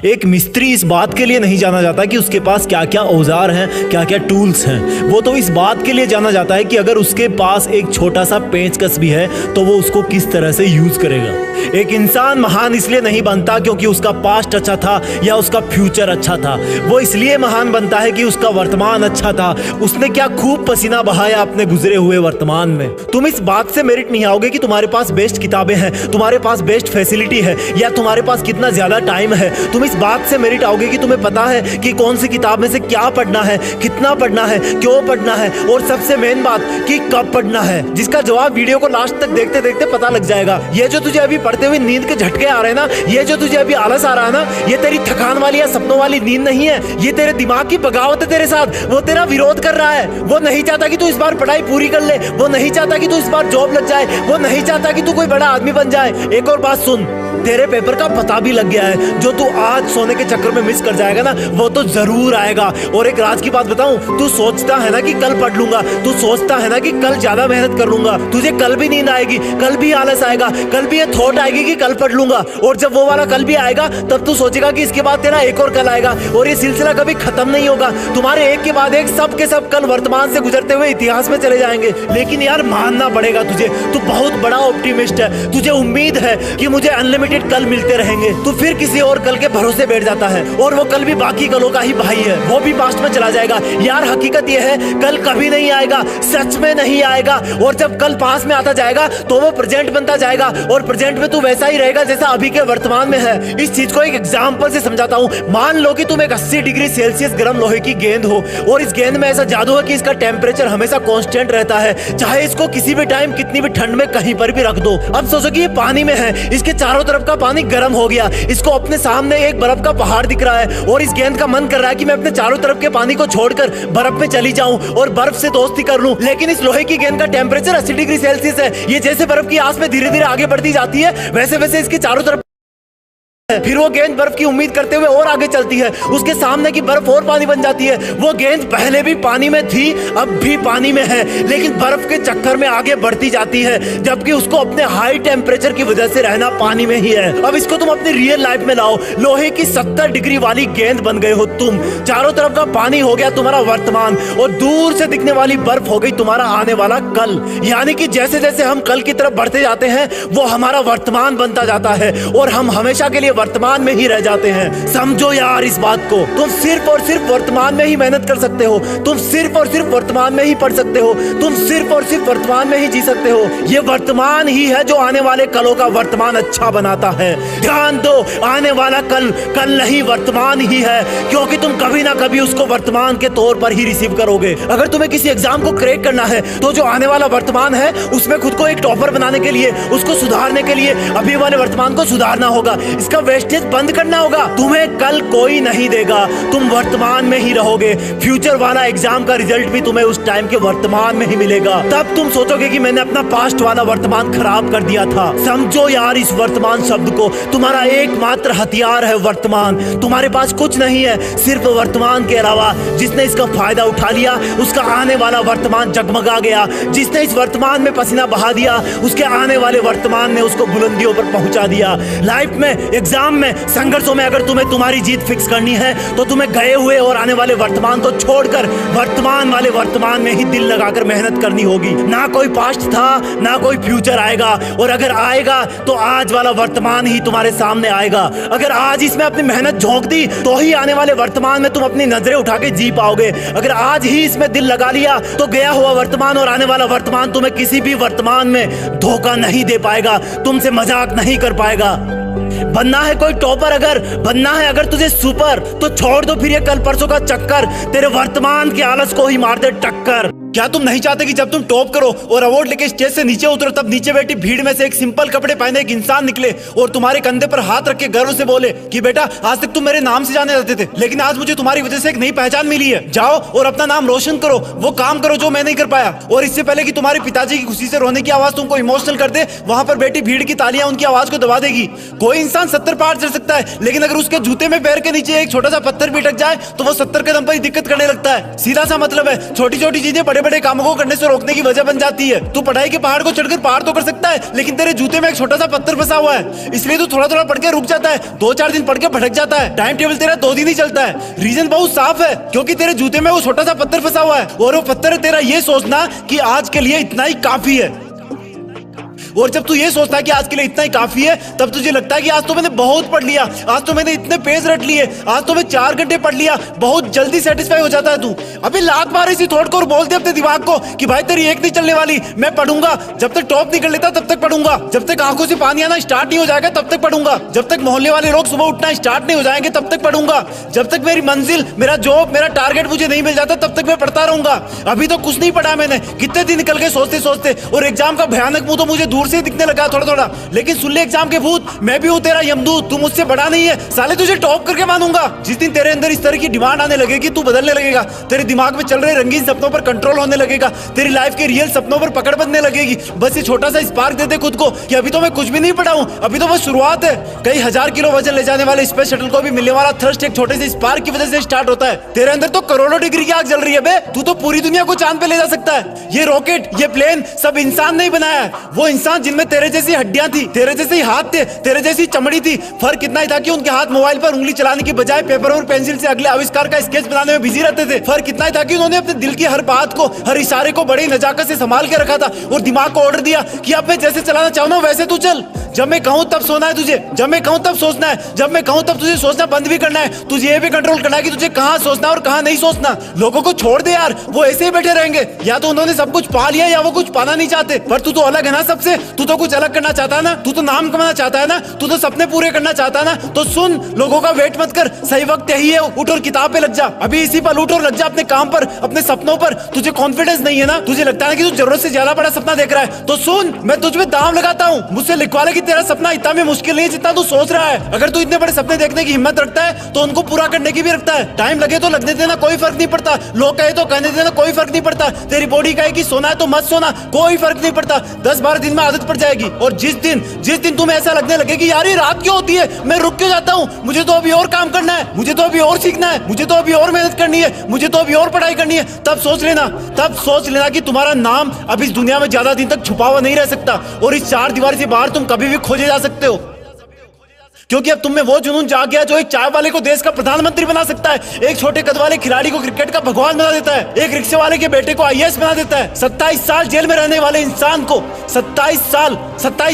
एक मिस्त्री इस बात के लिए नहीं जाना जाता कि उसके पास क्या क्या औजार हैं, क्या क्या टूल्स हैं। वो तो इस बात के लिए जाना जाता है कि अगर उसके पास एक छोटा सा पेंचकस भी है तो वो उसको किस तरह से यूज करेगा। एक इंसान महान इसलिए नहीं बनता क्योंकि उसका पास्ट अच्छा था या उसका फ्यूचर अच्छा था, वो इसलिए महान बनता है कि उसका वर्तमान अच्छा था। उसने क्या खूब पसीना बहाया अपने गुजरे हुए वर्तमान में। तुम इस बात से मेरिट नहीं आओगे कि तुम्हारे पास बेस्ट किताबें हैं, तुम्हारे पास बेस्ट फैसिलिटी है या तुम्हारे पास कितना ज्यादा टाइम है। तुम इस बात से मेरिट आओगे कि तुम्हें पता है कि कौन सी किताब में से क्या पढ़ना है, कितना पढ़ना है, क्यों पढ़ना है और सबसे मेन बात कि कब पढ़ना है, जिसका जवाब वीडियो को लास्ट तक देखते देखते पता लग जाएगा। ये जो तुझे अभी पढ़ते हुए नींद के झटके आ रहे हैं ना, ये जो तुझे अभी आलस आ रहा है ना, ये तेरी थकान वाली या सपनों वाली नींद नहीं है, ये तेरे दिमाग की बगावत है तेरे साथ। वो तेरा विरोध कर रहा है, वो नहीं चाहता कि तू इस बार पढ़ाई पूरी कर ले, वो नहीं चाहता कि तू इस बार जॉब लग जाए, वो नहीं चाहता कि तू कोई बड़ा आदमी बन जाए। एक और बात सुन, तेरे पेपर का पता भी लग गया है। जो तू आज सोने के चक्कर में मिस कर जाएगा ना, वो तो जरूर आएगा। और एक राज की बात बताऊं, तू सोचता है ना कि कल पढ़ लूंगा, तू सोचता है ना कि कल ज्यादा मेहनत कर लूंगा, तुझे कल भी नींद आएगी, कल भी आलस आएगा, कल भी ये थॉट आएगी कि कल पढ़ लूंगा। और जब वो वाला कल भी आएगा तब तू सोचेगा कि इसके बाद तेरा एक और कल आएगा। और ये सिलसिला कभी खत्म नहीं होगा। तुम्हारे एक के बाद एक सब के सब कल वर्तमान से गुजरते हुए इतिहास में चले जाएंगे। लेकिन यार मानना पड़ेगा तुझे, तू बहुत बड़ा ऑप्टिमिस्ट है। तुझे उम्मीद है कि मुझे अनलिमिटेड कल मिलते रहेंगे। तू फिर किसी और कल के भरोसे बैठ जाता है, और वो कल भी बाकी कलों का ही भाई है, वो भी पास्ट में चला जाएगा। यार हकीकत ये है, कल कभी नहीं आएगा, सच में नहीं आएगा। और जब कल पास में आता जाएगा तो वो प्रेजेंट बनता जाएगा, और प्रेजेंट में तू वैसा ही रहेगा जैसा अभी के वर्तमान में है। इस चीज को एक एग्जांपल से समझाता हूँ। मान लो कि तुम एक 80 डिग्री सेल्सियस गर्म लोहे की गेंद हो, और इस गेंद में ऐसा जादू है कि इसका टेम्परेचर हमेशा कांस्टेंट रहता है, चाहे इसको किसी भी टाइम कितनी भी ठंड में कहीं पर भी रख दो। अब सोचो कि ये पानी में है, इसके चारों तरफ का पानी गर्म हो गया, इसको अपने सामने एक बर्फ का पहाड़ दिख रहा है, और इस गेंद का मन कर रहा है कि मैं अपने चारों तरफ के पानी को छोड़कर बर्फ में चली जाऊं और बर्फ से दोस्ती कर लूं। लेकिन इस लोहे की गेंद का टेम्परेचर 80 डिग्री सेल्सियस है। ये जैसे बर्फ की आस में धीरे धीरे आगे बढ़ती जाती है, वैसे वैसे इसके चारों तरफ फिर वो गेंद बर्फ की उम्मीद करते हुए और आगे चलती है, उसके सामने की बर्फ और पानी बन जाती है। वो गेंद पहले भी पानी में थी, अब भी पानी में है, लेकिन बर्फ के चक्कर में आगे बढ़ती जाती है, जबकि उसको अपने हाई टेम्परेचर की वजह से रहना पानी में ही है। अब इसको तुम अपनी रियल लाइफ में लाओ। लोहे की 70 डिग्री वाली गेंद बन गए हो तुम, चारों तरफ का पानी हो गया तुम्हारा वर्तमान, और दूर से दिखने वाली बर्फ हो गई तुम्हारा आने वाला कल। यानी कि जैसे जैसे हम कल की तरफ बढ़ते जाते हैं, वो हमारा वर्तमान बनता जाता है, और हम हमेशा के लिए वर्तमान में ही रह जाते हैं। समझो यार इस बात को। तुम सिर्फ और सिर्फ वर्तमान में ही मेहनत कर सकते हो, तुम सिर्फ और सिर्फ वर्तमान में ही पढ़ सकते हो, तुम सिर्फ और सिर्फ वर्तमान में ही जी सकते हो। ये वर्तमान ही है जो आने वाले कलों का वर्तमान अच्छा बनाता है। ध्यान दो, आने वाला कल कल नहीं, वर्तमान ही है, क्योंकि तुम कभी ना कभी उसको वर्तमान के तौर पर ही रिसीव करोगे। अगर तुम्हें किसी एग्जाम को क्रैक करना है, तो जो आने वाला वर्तमान है उसमें खुद को एक टॉपर बनाने के लिए, उसको सुधारने के लिए अभी वाले वर्तमान को सुधारना होगा, इसका वेस्टेज बंद करना होगा। तुम्हें कल कोई नहीं देगा, तुम वर्तमान में ही रहोगे। फ्यूचर वाला एग्जाम का रिजल्ट भी तुम्हें उस टाइम के वर्तमान में ही मिलेगा। तब तुम सोचोगे कि मैंने अपना पास्ट वाला वर्तमान खराब कर दिया था। समझो यार इस वर्तमान शब्द को, तुम्हारा एकमात्र हथियार है वर्तमान। तुम्हारे पास कुछ नहीं है सिर्फ वर्तमान के अलावा। जिसने इसका फायदा उठा लिया, उसका आने वाला वर्तमान जगमगा गया। जिसने इस वर्तमान में पसीना बहा दिया, उसके आने वाले वर्तमान ने उसको बुलंदियों पर पहुंचा दिया। लाइफ में, एग्जाम में, संघर्षों में अगर तुम्हें तुम्हारी जीत फिक्स करनी है, तो तुम्हें गए हुए और आने वाले वर्तमान को छोड़कर वर्तमान वाले वर्तमान में ही दिल लगाकर मेहनत करनी होगी। ना कोई पास्ट था, ना कोई फ्यूचर आएगा, और अगर आएगा तो आज वाला वर्तमान ही तुम्हारे सामने आएगा। अगर आज इसमें अपनी मेहनत झोंक दी, तो ही आने वाले वर्तमान में तुम अपनी नजरें उठा के जी पाओगे। अगर आज ही इसमें दिल लगा लिया, तो गया हुआ वर्तमान और आने वाला वर्तमान तुम्हें किसी भी वर्तमान में धोखा नहीं दे पाएगा, तुमसे मजाक नहीं कर पाएगा। बनना है कोई टॉपर, अगर बनना है अगर तुझे सुपर, तो छोड़ दो फिर ये कल परसों का चक्कर, तेरे वर्तमान के आलस को ही मार दे टक्कर। क्या तुम नहीं चाहते कि जब तुम टॉप करो और अवार्ड लेके स्टेज से नीचे उतरो, तब नीचे बैठी भीड़ में से एक सिंपल कपड़े पहने एक इंसान निकले और तुम्हारे कंधे पर हाथ रख के गर्व से बोले कि बेटा आज तक तुम मेरे नाम से जाने जाते थे, लेकिन आज मुझे तुम्हारी वजह से एक नई पहचान मिली है। जाओ और अपना नाम रोशन करो, वो काम करो जो मैं नहीं कर पाया। और इससे पहले कि तुम्हारे पिताजी की खुशी से रोने की आवाज तुमको इमोशनल कर दे, वहां पर बैठी भीड़ की तालियां उनकी आवाज को दबा देगी। कोई इंसान 70 पार चढ़ सकता है, लेकिन अगर उसके जूते में पैर के नीचे एक छोटा सा पत्थर भी अटक जाए, तो वो 70 कदम पर ही दिक्कत करने लगता है। सीधा सा मतलब है, छोटी छोटी चीजें बड़े बड़े कामों को करने से रोकने की वजह बन जाती है। तू पढ़ाई के पहाड़ को चढ़कर पार तो कर सकता है, लेकिन तेरे जूते में एक छोटा सा पत्थर फंसा हुआ है, इसलिए तू थोड़ा थोड़ा पढ़ के रुक जाता है, 2-4 दिन पढ़ के भटक जाता है। टाइम टेबल तेरा 2 दिन ही चलता है। रीजन बहुत साफ है, क्योंकि तेरे जूते में वो छोटा सा पत्थर फंसा हुआ है, और वो पत्थर है तेरा ये सोचना कि आज के लिए इतना ही काफी है। और जब तू ये सोचता है कि आज के लिए इतना ही काफी है, तब तुझे लगता है कि आज तो मैंने बहुत पढ़ लिया, आज तो मैंने इतने पेज रट लिए, आज तो मैं 4 घंटे पढ़ लिया, बहुत जल्दी सेटिस्फाई हो जाता है तू। अभी लात मार इसी थॉट को और बोल दे अपने दिमाग को कि भाई तेरी एक नहीं चलने वाली, मैं पढ़ूंगा, जब तक टॉप नहीं कर लेता तब तक पढ़ूंगा, जब तक आंखों से पानी आना स्टार्ट नहीं हो जाएगा तब तक पढ़ूंगा, जब तक मोहल्ले वाले लोग सुबह उठना स्टार्ट नहीं हो जाएंगे तब तक पढ़ूंगा, जब तक मेरी मंजिल, मेरा जॉब, मेरा टारगेट मुझे नहीं मिल जाता तब तक मैं पढ़ता रहूंगा। अभी तो कुछ नहीं पढ़ा मैंने, कितने दिन निकल गए सोचते सोचते, और एग्जाम का भयानक मुंह तो मुझे दूर दूर से दिखने लगा थोड़ा थोड़ा, लेकिन सुन ले एग्जाम के भूत, मैं भी हूँ तेरा यमदूत, तू मुझसे बड़ा नहीं है साले, तुझे टॉप करके मानूंगा। जिस दिन तेरे अंदर इस तरह की डिमांड आने लगेगी, तू बदलने लगेगा, तेरे दिमाग में चल रहे रंगीन सपनों पर कंट्रोल होने लगेगा, तेरी लाइफ के रियल सपनों पर पकड़ बनने लगेगी। बस ये छोटा सा स्पार्क दे दे खुद को कि अभी तो मैं कुछ भी नहीं पढ़ा हूँ, अभी तो बस शुरुआत है। कई हजार किलो वजन ले जाने वाले स्पेस शटल को भी मिलने वाला थ्रस्ट एक छोटे से स्पार्क की वजह से स्टार्ट होता है। तेरे अंदर तो करोड़ों डिग्री की आग जल रही है बे, तू तो पूरी दुनिया को चांद पे ले जा सकता है। ये रॉकेट, ये प्लेन सब इंसान नहीं बनाया है, वो इंसान जिनमें तेरे जैसी हड्डियां थी, तेरे जैसे ही हाथ थे, तेरे जैसी चमड़ी थी। फर्क इतना ही था कि उनके हाथ मोबाइल पर उंगली चलाने की बजाय पेपर और पेंसिल से अगले आविष्कार का स्केच बनाने में बिजी रहते थे। फर्क इतना ही था कि उन्होंने अपने दिल की हर बात को, हर इशारे को बड़ी नजाकत से संभाल के रखा था और दिमाग को ऑर्डर दिया कि अब मैं जैसे चलाना चाहूँ ना वैसे तू चल। जब मैं कहूँ तब सोना है तुझे, जब मैं कहूँ तब सोचना है, जब मैं कहूँ तब तुझे सोचना बंद भी करना है। तुझे ये भी कंट्रोल करना है कि तुझे कहाँ सोचना और कहाँ नहीं सोचना। लोगों को छोड़ दे यार, वो ऐसे ही बैठे रहेंगे, या तो उन्होंने सब कुछ पा लिया या वो कुछ पाना नहीं चाहते। पर तू तो अलग है ना सबसे, तू तो कुछ अलग करना चाहता है ना, तू तो नाम कमाना चाहता है ना, तू तो सपने पूरे करना चाहता है ना। तो सुन, लोगों का वेट मत कर, सही वक्त यही है, उठ और किताब पे लग जा, अभी इसी पर उठ और लग जा अपने काम पर, अपने सपनों पर। तुझे कॉन्फिडेंस नहीं है ना, तुझे लगता है कि तू जरूरत से ज्यादा बड़ा सपना देख रहा है, तो सुन, मैं तुझ पे दाम लगाता हूँ, मुझसे लिखवा ले कि तेरा सपना इतना भी मुश्किल नहीं है जितना तू सोच रहा है। अगर तू इतने बड़े सपने देखने की हिम्मत रखता है तो उनको पूरा करने की भी रखता है। टाइम लगे तो लगने देना, कोई फर्क नहीं पड़ता। लोग कहे तो कहने देना, कोई फर्क नहीं पड़ता। तेरी बॉडी कहे कि सोना है तो मत सोना, कोई फर्क नहीं पड़ता। 10-12 दिन में आदत पड़ जाएगी। और जिस दिन तुम्हें ऐसा लगने लगे कि यार ये रात क्यों होती है, मैं रुक क्यों जाता हूँ, मुझे तो अभी और काम करना है, मुझे तो अभी और सीखना है, मुझे तो अभी और मेहनत करनी है, मुझे तो अभी और पढ़ाई करनी है, तब सोच लेना कि तुम्हारा नाम अब इस दुनिया में ज्यादा दिन तक छुपा हुआ नहीं रह सकता और इस 4 दीवार से बाहर तुम कभी भी खोजे जा सकते हो। क्योंकि अब तुम में वो जुनून जाग गया जो एक चाय वाले को देश का प्रधानमंत्री बना सकता है, एक छोटे कद वाले खिलाड़ी को क्रिकेट का भगवान बना देता है, एक रिक्शे वाले के बेटे को आईएएस बना देता है। 27 साल जेल में रहने वाले इंसान को 27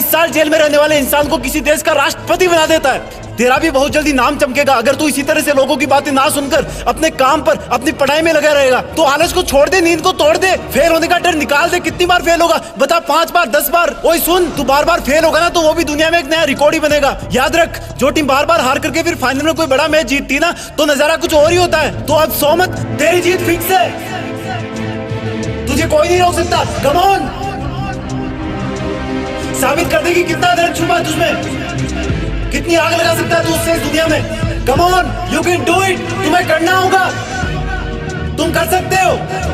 साल जेल में रहने वाले इंसान को किसी देश का राष्ट्रपति बना देता है। तेरा भी बहुत जल्दी नाम चमकेगा अगर तू इसी तरह से लोगों की बातें ना सुनकर अपने काम पर, अपनी पढ़ाई में लगा रहेगा। तो आलस को छोड़ दे, नींद को तोड़ दे, फेल होने का डर निकाल दे। कितनी बार फेल होगा बता? 5 बार, 10 बार? ओए सुन, तू बार बार फेल होगा ना तो वो भी दुनिया में एक नया रिकॉर्ड ही बनेगा। याद रख, जो टीम बार बार हार करके फिर फाइनल में कोई बड़ा मैच जीतती ना तो नजारा कुछ और ही होता है। तो अब सो मत, तेरी जीत फिक्स है, तुझे कोई नहीं रोक सकता। कम ऑन, साबित कर दे कि कितना दर्द छुपा है तुझमें, कितनी आग लगा सकता है तू उससे इस दुनिया में। Come on, you can do it, तुम्हें करना होगा, तुम कर सकते हो।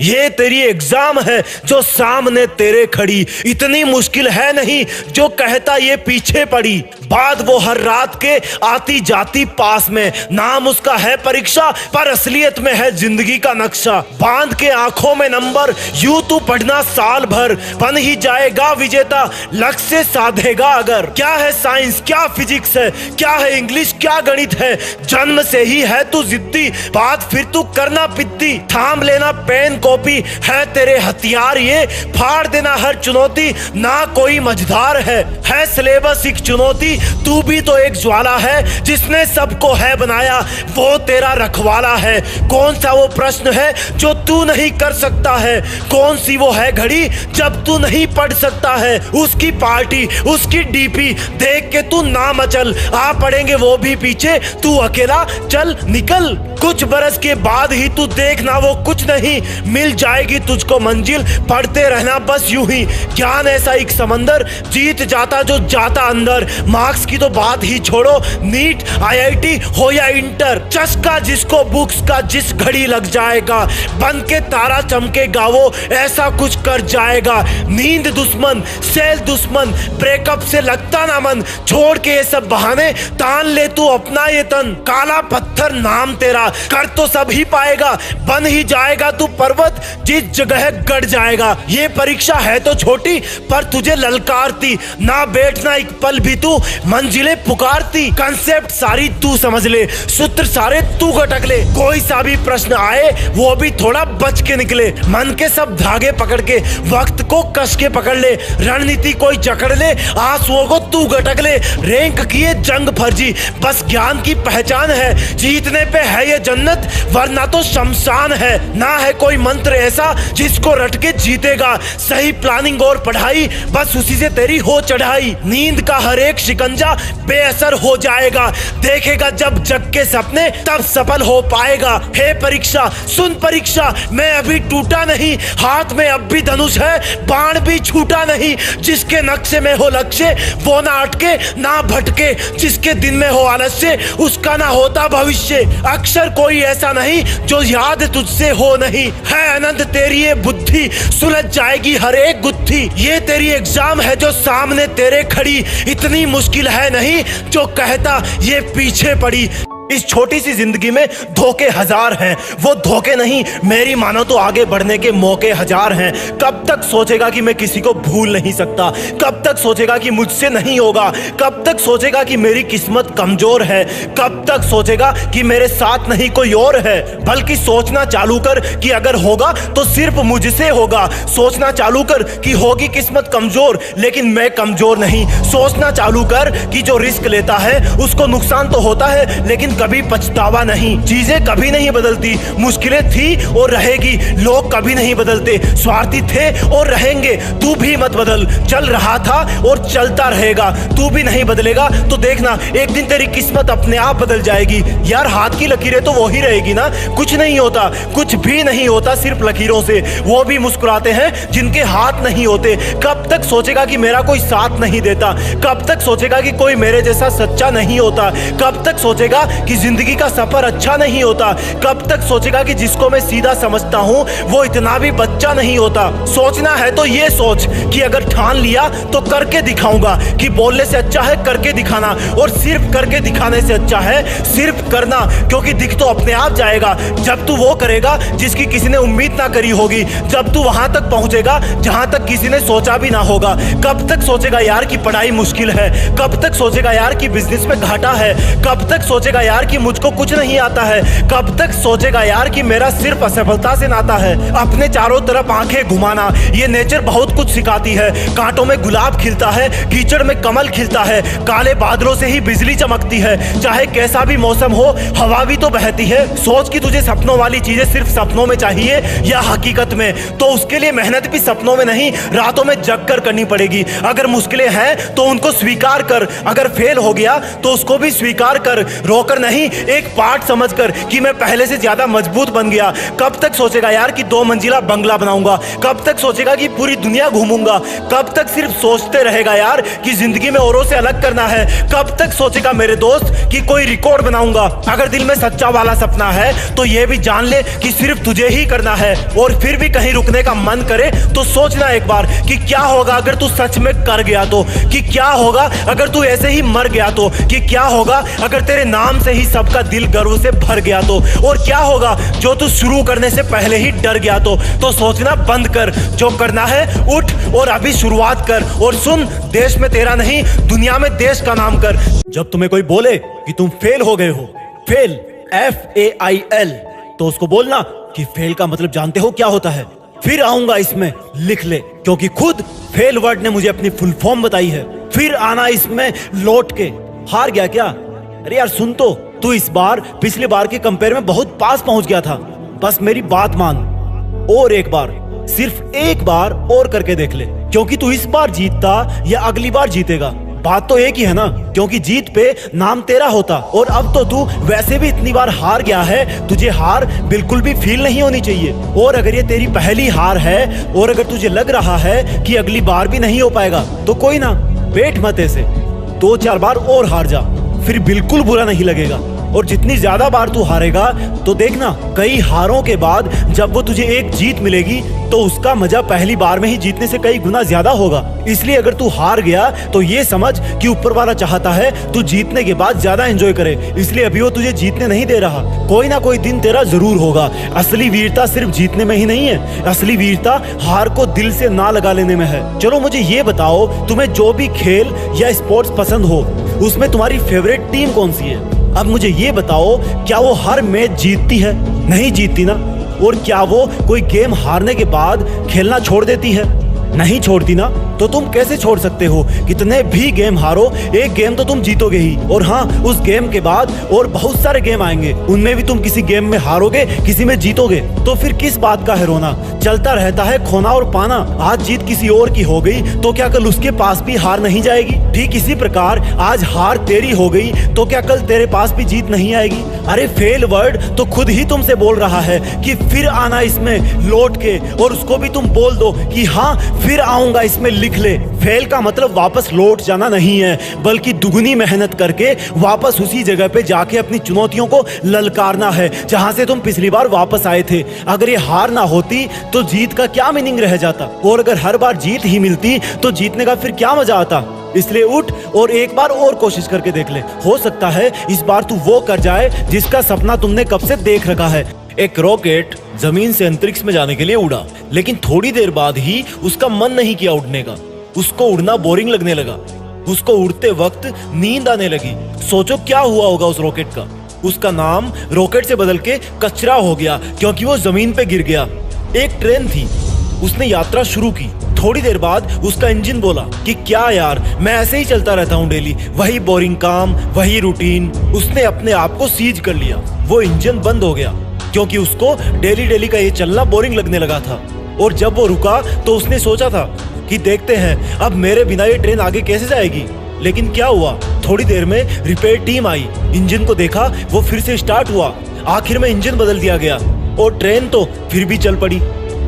ये तेरी एग्जाम है जो सामने तेरे खड़ी, इतनी मुश्किल है नहीं जो कहता ये पीछे पड़ी। बाद वो हर रात के आती जाती पास में, नाम उसका है परीक्षा पर असलियत में है जिंदगी का नक्शा। बांध के आंखों में नंबर, यूं तू पढ़ना साल भर, बन ही जाएगा विजेता लक्ष्य साधेगा अगर। क्या है साइंस, क्या फिजिक्स है, क्या है इंग्लिश, क्या गणित है, जन्म से ही है तू जिद्दी, बात फिर तू करना पिद्दी। थाम लेना पेन कॉपी, है तेरे हथियार ये, फाड़ देना हर चुनौती, ना कोई मझधार है सिलेबस एक चुनौती। तू भी तो एक ज्वाला है जिसने सबको है बनाया, वो तेरा रखवाला है। कौन सा वो प्रश्न है जो तू नहीं कर सकता है, कौन सी वो है घड़ी जब तू नहीं पढ़ सकता है। उसकी पार्टी, उसकी डीपी देख के तू ना मचल, आ पड़ेंगे वो भी पीछे, तू अकेला चल निकल। कुछ बरस के बाद ही तू देखना वो कुछ नहीं, मिल जाएगी तुझको मंजिल, पढ़ते रहना बस यूं ही। ज्ञान ऐसा एक समंदर, जीत जाता जो जाता अंदर। मार्क्स की तो बात ही छोड़ो, नीट आईआईटी हो या इंटर, चस्का जिसको बुक्स का जिस घड़ी लग जाएगा, बन के तारा चमकेगा वो ऐसा कुछ कर जाएगा। नींद दुश्मन, सेल दुश्मन, ब्रेकअप से लगता ना मन, छोड़ के ये सब बहाने, तान ले तू अपना ये तन। काला पत्थर नाम तेरा, कर तो सब ही पाएगा, बन ही जाएगा तू पर्वत जिस जगह गड़ जाएगा। ये परीक्षा है तो छोटी पर तुझे ललकारती, ना बैठना एक पल भी तू मंजिलें पुकारती। कंसेप्ट सारी तू समझ ले, सूत्र सारे तू गटक ले, कोई सा भी प्रश्न आए वो भी थोड़ा बच के निकले। मन के सब धागे पकड़ के वक्त को कस के पकड़ ले, रणनीति कोई जकड़ ले, आंसुओं को तू गटक ले। रैंक किए जंग फर्जी, बस ज्ञान की पहचान है, जीतने पे है ये जन्नत वरना तो शमशान है। ना है कोई मंत्र ऐसा जिसको रट के जीतेगा। सही प्लानिंग और पढ़ाई, बस उसी से तेरी हो चढ़ाई। नींद का हर एक शिकंजा बेअसर हो जाएगा। देखेगा जब जग के सपने तब सफल हो पाएगा। हे परीक्षा सुन परीक्षा, मैं अभी टूटा नहीं, हाथ में अब भी धनुष है, बाण भी छूटा नहीं। जिसके नक्शे में हो लक्ष्य वो ना अटके ना भटके, जिसके दिन में हो आलस्य उसका ना होता भविष्य। अक्षर कोई ऐसा नहीं जो याद तुझसे हो नहीं, है अनंत तेरी ये बुद्धि, सुलझ जाएगी हर एक गुत्थी। ये तेरी एग्जाम है जो सामने तेरे खड़ी, इतनी मुश्किल है नहीं जो कहता ये पीछे पड़ी। इस छोटी सी जिंदगी में धोखे हजार हैं, वो धोखे नहीं मेरी मानो तो आगे बढ़ने के मौके हजार हैं। कब तक सोचेगा कि मैं किसी को भूल नहीं सकता, कब तक सोचेगा कि मुझसे नहीं होगा, कब तक सोचेगा कि मेरी किस्मत कमजोर है, कब तक सोचेगा कि मेरे साथ नहीं कोई और है। बल्कि सोचना चालू कर कि अगर होगा तो सिर्फ मुझसे होगा। सोचना चालू कर कि होगी किस्मत कमजोर लेकिन मैं कमजोर नहीं। सोचना चालू कर कि जो रिस्क लेता है उसको नुकसान तो होता है लेकिन कभी पछतावा नहीं। चीजें कभी नहीं बदलती, मुश्किलें थी और रहेगी, लोग कभी नहीं बदलते, स्वार्थी थे और रहेंगे। तू भी मत बदल, चल रहा था और चलता रहेगा। तू भी नहीं बदलेगा तो देखना एक दिन तेरी किस्मत अपने आप बदल जाएगी। यार हाथ की लकीरें तो वो ही रहेगी ना, कुछ नहीं होता, कुछ भी नहीं होता सिर्फ लकीरों से। वो भी मुस्कुराते हैं जिनके हाथ नहीं होते। कब तक सोचेगा कि मेरा कोई साथ नहीं देता, कब तक सोचेगा कि कोई मेरे जैसा सच्चा नहीं होता, कब तक सोचेगा कि जिंदगी का सफर अच्छा नहीं होता, कब तक सोचेगा कि जिसको मैं सीधा समझता हूं वो इतना भी बच्चा नहीं होता। सोचना है तो ये सोच कि अगर ठान लिया तो करके दिखाऊंगा, कि बोलने से अच्छा है करके दिखाना, और सिर्फ करके दिखाने से अच्छा है सिर्फ करना, क्योंकि दिख तो अपने आप जाएगा जब तू वो करेगा जिसकी किसी ने उम्मीद ना करी होगी, जब तू वहां तक पहुंचेगा जहां तक किसी ने सोचा भी ना होगा। कब तक सोचेगा यार कि पढ़ाई मुश्किल है, कब तक सोचेगा यार कि बिजनेस में घाटा है, कब तक सोचेगा यार कि मुझको कुछ नहीं आता है, कब तक सोचेगा यार कि मेरा सिर्फ असफलता से नाता है। अपने चारों तरफ आंखें घुमाना ये नेचर बहुत कुछ सिखाती है। कांटों में गुलाब खिलता है, कीचड़ में कमल खिलता है, काले बादलों से ही बिजली चमकती है। चाहे कैसा भी मौसम हो हवा भी तो बहती है। सोच कि तुझे सपनों वाली चीजें सिर्फ सपनों में चाहिए या हकीकत में, तो उसके लिए मेहनत भी सपनों में नहीं रातों में जग कर करनी पड़ेगी। अगर मुश्किलें हैं तो उनको स्वीकार कर, अगर फेल हो गया तो उसको भी स्वीकार कर, रोकर नहीं एक पार्ट समझकर कि मैं पहले से ज्यादा मजबूत बन गया। कब तक सोचेगा यार कि 2 मंजिला बंगला बनाऊंगा, कब तक सोचेगा कि पूरी दुनिया घूमूंगा, कब तक सिर्फ सोचते रहेगा यार कि जिंदगी में औरों से अलग करना है, कब तक सोचेगा मेरे दोस्त कि कोई रिकॉर्ड बनाऊंगा। अगर दिल में सच्चा वाला सपना है तो ये भी जान ले कि सिर्फ तुझे ही करना है। और फिर भी कहीं रुकने का मन करे तो सोचना एक बार कि क्या होगा अगर तू सच में कर गया तो, कि क्या होगा अगर तू ऐसे ही मर गया तो, कि क्या होगा अगर तेरे नाम से ही सबका दिल गर्व से भर गया तो, और क्या होगा जो तू शुरू करने से पहले ही डर गया तो सोचना बंद कर, जो करना है उठ और अभी शुरुआत कर। और सुन, देश में तेरा नहीं दुनिया में देश का नाम कर। जब तुम्हें कोई बोले कि तुम फेल हो गए हो, फेल FAIL, तो उसको बोलना कि फेल का मतलब जानते हो क्या होता है। फिर आऊंगा इसमें लिख ले, क्योंकि खुद फेल वर्ड ने मुझे अपनी फुल फॉर्म बताई है। फिर आना इसमें लौट के। हार गया क्या? अरे यार सुन तो, तू इस बार पिछली बार के कंपेयर में बहुत पास पहुंच गया था। बस मेरी बात मान और एक बार, सिर्फ एक बार और करके देख ले, क्योंकि तू इस बार जीतता या अगली बार जीतेगा, बात तो एक ही है ना, क्योंकि जीत पे नाम तेरा होता। और अब तो तू वैसे भी इतनी बार हार गया है, तुझे हार बिल्कुल भी फील नहीं होनी चाहिए। और अगर ये तेरी पहली हार है और अगर तुझे लग रहा है कि अगली बार भी नहीं हो पाएगा तो कोई ना, बैठ मत ऐसे, 2-4 बार और हार जा, फिर बिल्कुल बुरा नहीं लगेगा। और जितनी ज्यादा बार तू हारेगा तो देखना कई हारों के बाद जब वो तुझे एक जीत मिलेगी तो उसका मजा पहली बार में ही जीतने से कई गुना ज्यादा होगा। इसलिए अगर तू हार गया तो ये समझ कि ऊपर वाला चाहता है तू जीतने के बाद ज्यादा एंजॉय करे, इसलिए अभी वो तुझे जीतने नहीं दे रहा। कोई ना कोई दिन तेरा जरूर होगा। असली वीरता सिर्फ जीतने में ही नहीं है, असली वीरता हार को दिल से ना लगा लेने में है। चलो मुझे ये बताओ, तुम्हें जो भी खेल या स्पोर्ट्स पसंद हो उसमें तुम्हारी फेवरेट टीम कौन सी है? अब मुझे ये बताओ, क्या वो हर मैच जीतती है? नहीं जीतती ना। और क्या वो कोई गेम हारने के बाद खेलना छोड़ देती है? नहीं छोड़ती ना। तो तुम कैसे छोड़ सकते हो? कितने भी गेम हारो, एक गेम तो तुम जीतोगे ही। और हाँ, उस गेम के बाद और बहुत सारे गेम आएंगे, उनमें भी तुम किसी गेम में हारोगे, किसी में जीतोगे। तो फिर किस बात का है रोना? चलता रहता है खोना और पाना। आज जीत किसी और की हो गई तो क्या कल उसके पास भी हार नहीं जाएगी? ठीक इसी प्रकार आज हार तेरी हो गई तो क्या कल तेरे पास भी जीत नहीं आएगी? अरे फेल वर्ड तो खुद ही तुमसे बोल रहा है कि फिर आना इसमें लौट के, और उसको भी तुम बोल दो कि हाँ फिर आऊंगा इसमें लिख ले। फेल का मतलब वापस लौट जाना नहीं है, बल्कि दुगनी मेहनत करके वापस उसी जगह पे जाके अपनी चुनौतियों को ललकारना है जहां से तुम पिछली बार वापस आए थे। अगर ये हार ना होती तो जीत का क्या मीनिंग रह जाता? और अगर हर बार जीत ही मिलती तो जीतने का फिर क्या मजा आता? इसलिए उठ और एक बार और कोशिश करके देख ले। हो सकता है इस बार तू वो कर जाए जिसका सपना तुमने कब से देख रखा है। एक रॉकेट जमीन से अंतरिक्ष में जाने के लिए उड़ा, लेकिन थोड़ी देर बाद ही उसका मन नहीं किया उड़ने का। उसको उड़ना बोरिंग लगने लगा। उसको उड़ते वक्त नींद आने लगी। सोचो क्या हुआ होगा उस रॉकेट का? उसका नाम रॉकेट से बदल के कचरा हो गया, क्योंकि वो जमीन पे गिर गया। एक ट्रेन थी, उसने यात्रा शुरू की। थोड़ी देर बाद उसका इंजन बोला कि क्या यार, मैं ऐसे ही चलता रहता हूँ डेली, वही बोरिंग काम, वही रूटीन। उसने अपने आप को सीज कर लिया। वो इंजन बंद हो गया क्योंकि उसको डेली डेली का ये चलना बोरिंग लगने लगा था। और जब वो रुका तो उसने सोचा था कि देखते हैं अब मेरे बिना ये ट्रेन आगे कैसे जाएगी। लेकिन क्या हुआ, थोड़ी देर में रिपेयर टीम आई, इंजन को देखा, वो फिर से स्टार्ट हुआ। आखिर में इंजन बदल दिया गया और ट्रेन तो फिर भी चल पड़ी।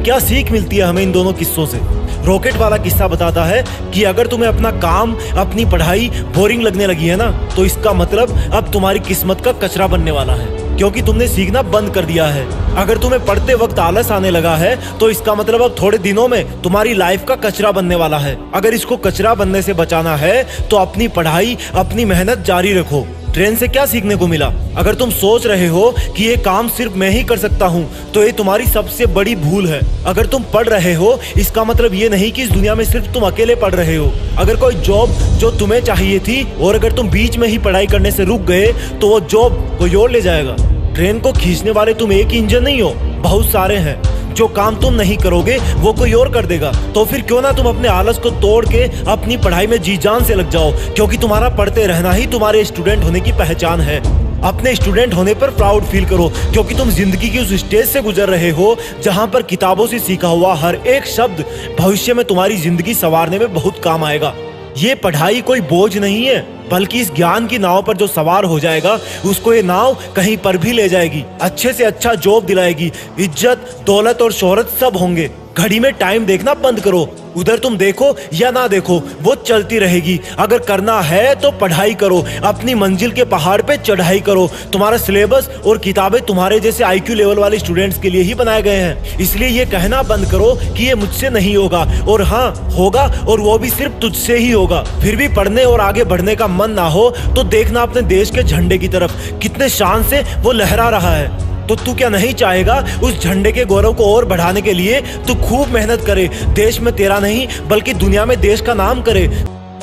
क्या सीख मिलती है हमें इन दोनों किस्सों से? रॉकेट वाला किस्सा बताता है कि अगर तुम्हें अपना काम, अपनी पढ़ाई बोरिंग लगने लगी है ना, तो इसका मतलब अब तुम्हारी किस्मत का कचरा बनने वाला है, क्योंकि तुमने सीखना बंद कर दिया है। अगर तुम्हें पढ़ते वक्त आलस आने लगा है तो इसका मतलब अब थोड़े दिनों में तुम्हारी लाइफ का कचरा बनने वाला है। अगर इसको कचरा बनने से बचाना है तो अपनी पढ़ाई, अपनी मेहनत जारी रखो। ट्रेन से क्या सीखने को मिला? अगर तुम सोच रहे हो कि ये काम सिर्फ मैं ही कर सकता हूँ तो ये तुम्हारी सबसे बड़ी भूल है। अगर तुम पढ़ रहे हो इसका मतलब ये नहीं कि इस दुनिया में सिर्फ तुम अकेले पढ़ रहे हो। अगर कोई जॉब जो तुम्हें चाहिए थी और अगर तुम बीच में ही पढ़ाई करने से रुक गए तो वो जॉब कोई और ले जाएगा। ट्रेन को खींचने वाले तुम एक ही इंजन नहीं हो, बहुत सारे हैं। जो काम तुम नहीं करोगे वो कोई और कर देगा। तो फिर क्यों ना तुम अपने आलस को तोड़ के अपनी पढ़ाई में जी जान से लग जाओ, क्योंकि तुम्हारा पढ़ते रहना ही तुम्हारे स्टूडेंट होने की पहचान है। अपने स्टूडेंट होने पर प्राउड फील करो, क्योंकि तुम जिंदगी की उस स्टेज से गुजर रहे हो जहां पर किताबों से सीखा हुआ हर एक शब्द भविष्य में तुम्हारी जिंदगी संवारने में बहुत काम आएगा। ये पढ़ाई कोई बोझ नहीं है, बल्कि इस ज्ञान की नाव पर जो सवार हो जाएगा उसको ये नाव कहीं पर भी ले जाएगी, अच्छे से अच्छा जॉब दिलाएगी, इज्जत, दौलत और शोहरत सब होंगे। घड़ी में टाइम देखना बंद करो, उधर तुम देखो या ना देखो वो चलती रहेगी। अगर करना है तो पढ़ाई करो, अपनी मंजिल के पहाड़ पे चढ़ाई करो। तुम्हारा सिलेबस और किताबें तुम्हारे जैसे IQ लेवल वाले स्टूडेंट्स के लिए ही बनाए गए हैं, इसलिए ये कहना बंद करो कि ये मुझसे नहीं होगा। और हाँ, होगा, और वो भी सिर्फ तुझसे ही होगा। फिर भी पढ़ने और आगे बढ़ने का मन ना हो तो देखना अपने देश के झंडे की तरफ, कितने शान से वो लहरा रहा है। तो तू क्या नहीं चाहेगा उस झंडे के गौरव को और बढ़ाने के लिए तू खूब मेहनत करे, देश में तेरा नहीं बल्कि दुनिया में देश का नाम करे।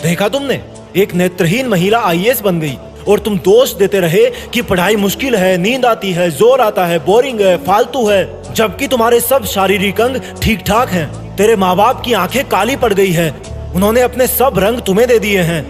देखा तुमने, एक नेत्रहीन महिला IAS बन गई और तुम दोष देते रहे कि पढ़ाई मुश्किल है, नींद आती है, जोर आता है, बोरिंग है, फालतू है, जबकि तुम्हारे सब शारीरिक अंग ठीक ठाक हैं। तेरे माँ बाप की आंखें काली पड़ गई है, उन्होंने अपने सब रंग तुम्हें दे दिए हैं।